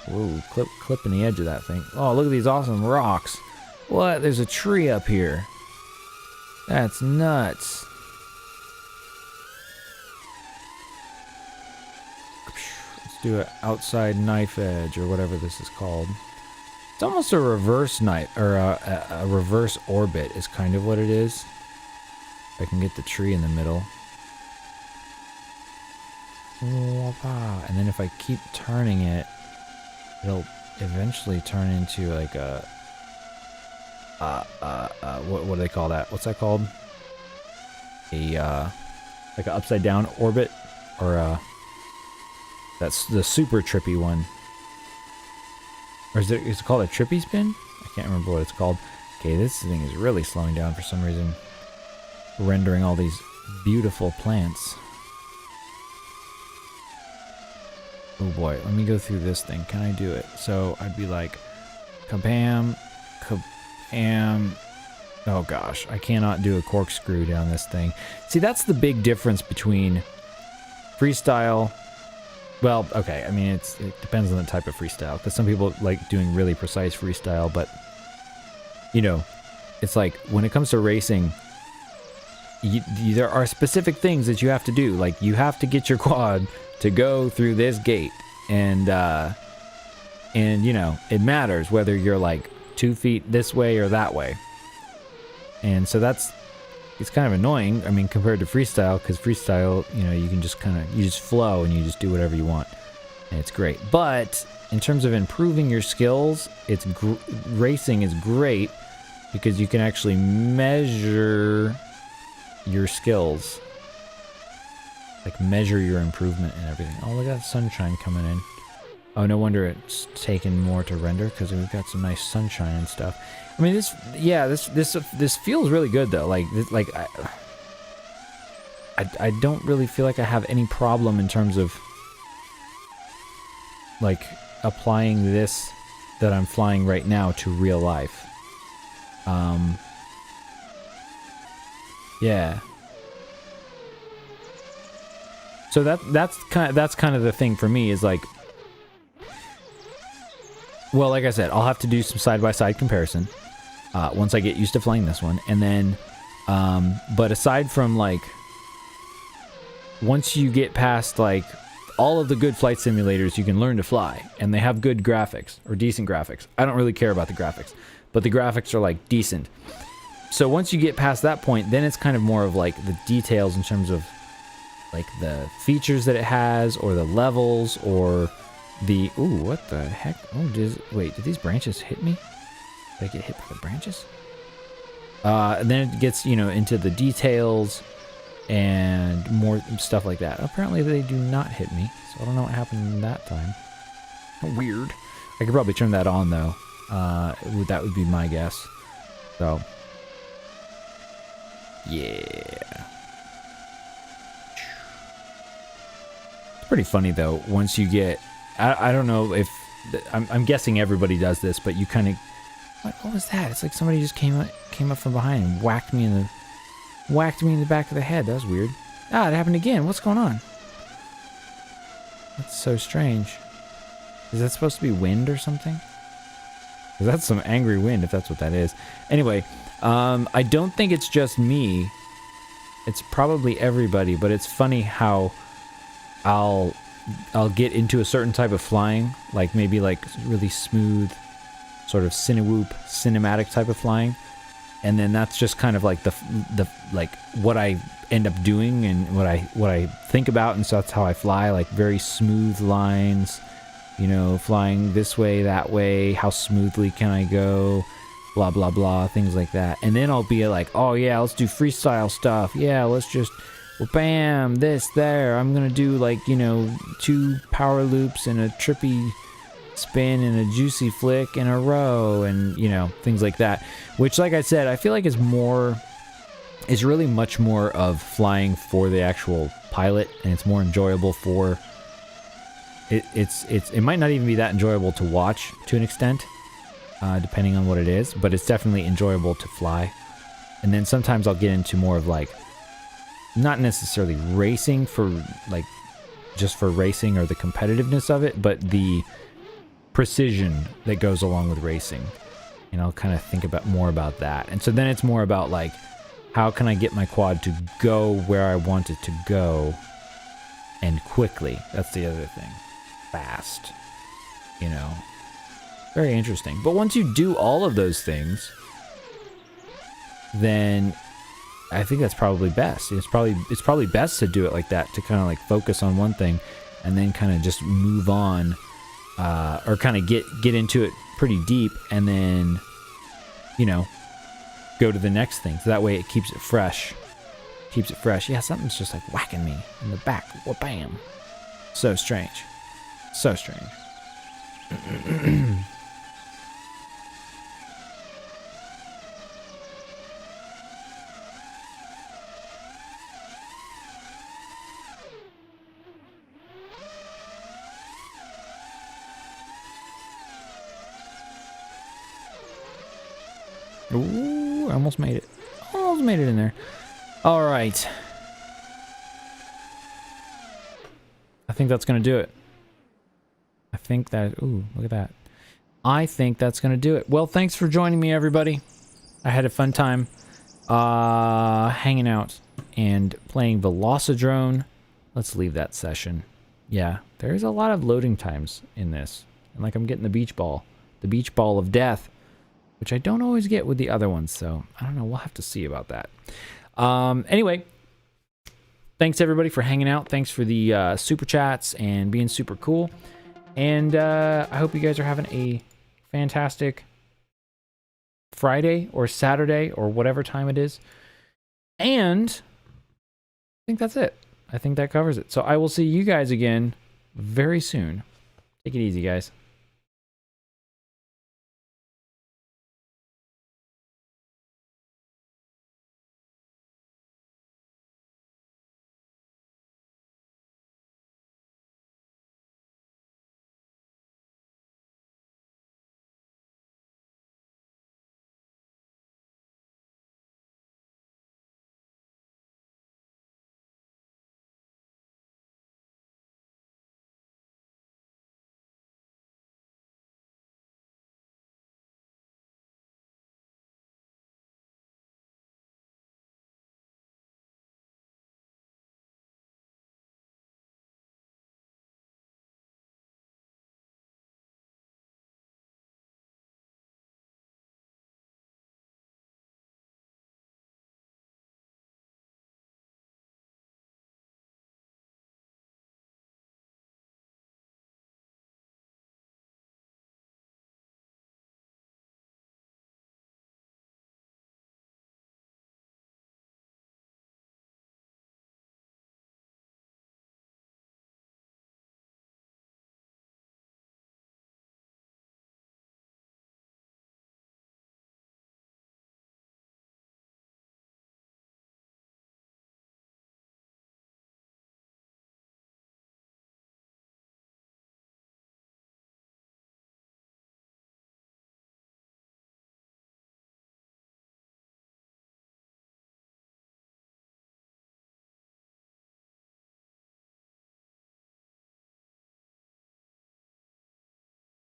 Whoa, clipping the edge of that thing. Oh, look at these awesome rocks. What? There's a tree up here. That's nuts. Let's do an outside knife edge or whatever this is called. It's almost a reverse knife, or a reverse orbit is kind of what it is. If I can get the tree in the middle. And then if I keep turning it, it'll eventually turn into like a... what do they call that? What's that called? Like an upside down orbit? Or that's the super trippy one. Or is it called a trippy spin? I can't remember what it's called. Okay, this thing is really slowing down for some reason. Rendering all these beautiful plants. Oh boy, let me go through this thing. Can I do it? So I'd be like, kabam, kabam. Oh gosh, I cannot do a corkscrew down this thing. See, that's the big difference between freestyle. Well, okay, I mean, it depends on the type of freestyle, because some people like doing really precise freestyle, but, you know, it's like, when it comes to racing, there are specific things that you have to do. Like, you have to get your quad to go through this gate, and you know, it matters whether you're like 2 feet this way or that way. And so it's kind of annoying, I mean, compared to freestyle, because freestyle, you know, you can just you just flow and you just do whatever you want, and it's great. But in terms of improving your skills, racing is great, because you can actually measure your skills, like measure your improvement and everything. Oh, look at that sunshine coming in. Oh, no wonder it's taken more to render, because we've got some nice sunshine and stuff. I mean, this feels really good though. Like I don't really feel like I have any problem in terms of like applying this that I'm flying right now to real life. Yeah. So that's kind of the thing for me is like, well, like I said, I'll have to do some side-by-side comparison once I get used to flying this one. And then, but aside from like, once you get past like all of the good flight simulators, you can learn to fly, and they have good graphics or decent graphics. I don't really care about the graphics, but the graphics are like decent. So once you get past that point, then it's kind of more of like the details in terms of like the features that it has, or the levels, or the... Ooh, what the heck? Oh, wait, did these branches hit me? Did I get hit by the branches? And then it gets, you know, into the details and more stuff like that. Apparently they do not hit me, so I don't know what happened that time. Weird. I could probably turn that on, though. That would be my guess. So, yeah. It's pretty funny, though, once you get... I don't know if... I'm guessing everybody does this, but you kind of... What was that? It's like somebody just came up from behind and whacked me in the back of the head. That was weird. Ah, it happened again. What's going on? That's so strange. Is that supposed to be wind or something? 'Cause that's some angry wind, if that's what that is. Anyway, I don't think it's just me. It's probably everybody, but it's funny how I'll get into a certain type of flying, like maybe like really smooth, sort of cinematic type of flying, and then that's just kind of like the like what I end up doing and what I think about, and so that's how I fly, like very smooth lines, you know, flying this way, that way, how smoothly can I go, blah blah blah, things like that. And then I'll be like, oh yeah, let's do freestyle stuff, yeah, let's just, well, bam, this, there, I'm gonna do like, you know, 2 power loops and a trippy spin and a juicy flick in a row, and, you know, things like that. Which, like I said, I feel like it's really much more of flying for the actual pilot, and it's more enjoyable for... It might not even be that enjoyable to watch to an extent, depending on what it is, but it's definitely enjoyable to fly. And then sometimes I'll get into more of like, not necessarily racing for like, just for racing or the competitiveness of it, but the precision that goes along with racing. And I'll kind of think more about that. And so then it's more about like, how can I get my quad to go where I want it to go, and quickly. That's the other thing. Fast. You know. Very interesting. But once you do all of those things, then I think that's probably best. It's probably best to do it like that, to kind of like focus on one thing and then kind of just move on, or kind of get into it pretty deep, and then, you know, go to the next thing. So that way it keeps it fresh. Yeah, something's just like whacking me in the back. Wha bam. So strange. So strange. Ooh, I almost made it. Almost made it in there. All right. I think that's going to do it. I think that... Ooh, look at that. I think that's going to do it. Well, thanks for joining me, everybody. I had a fun time hanging out and playing Velocidrone. Let's leave that session. Yeah, there's a lot of loading times in this. And like I'm getting the beach ball of death, which I don't always get with the other ones, so I don't know. We'll have to see about that. Anyway, thanks everybody for hanging out. Thanks for the super chats and being super cool. And I hope you guys are having a fantastic Friday or Saturday or whatever time it is. And I think that's it. I think that covers it. So I will see you guys again very soon. Take it easy, guys.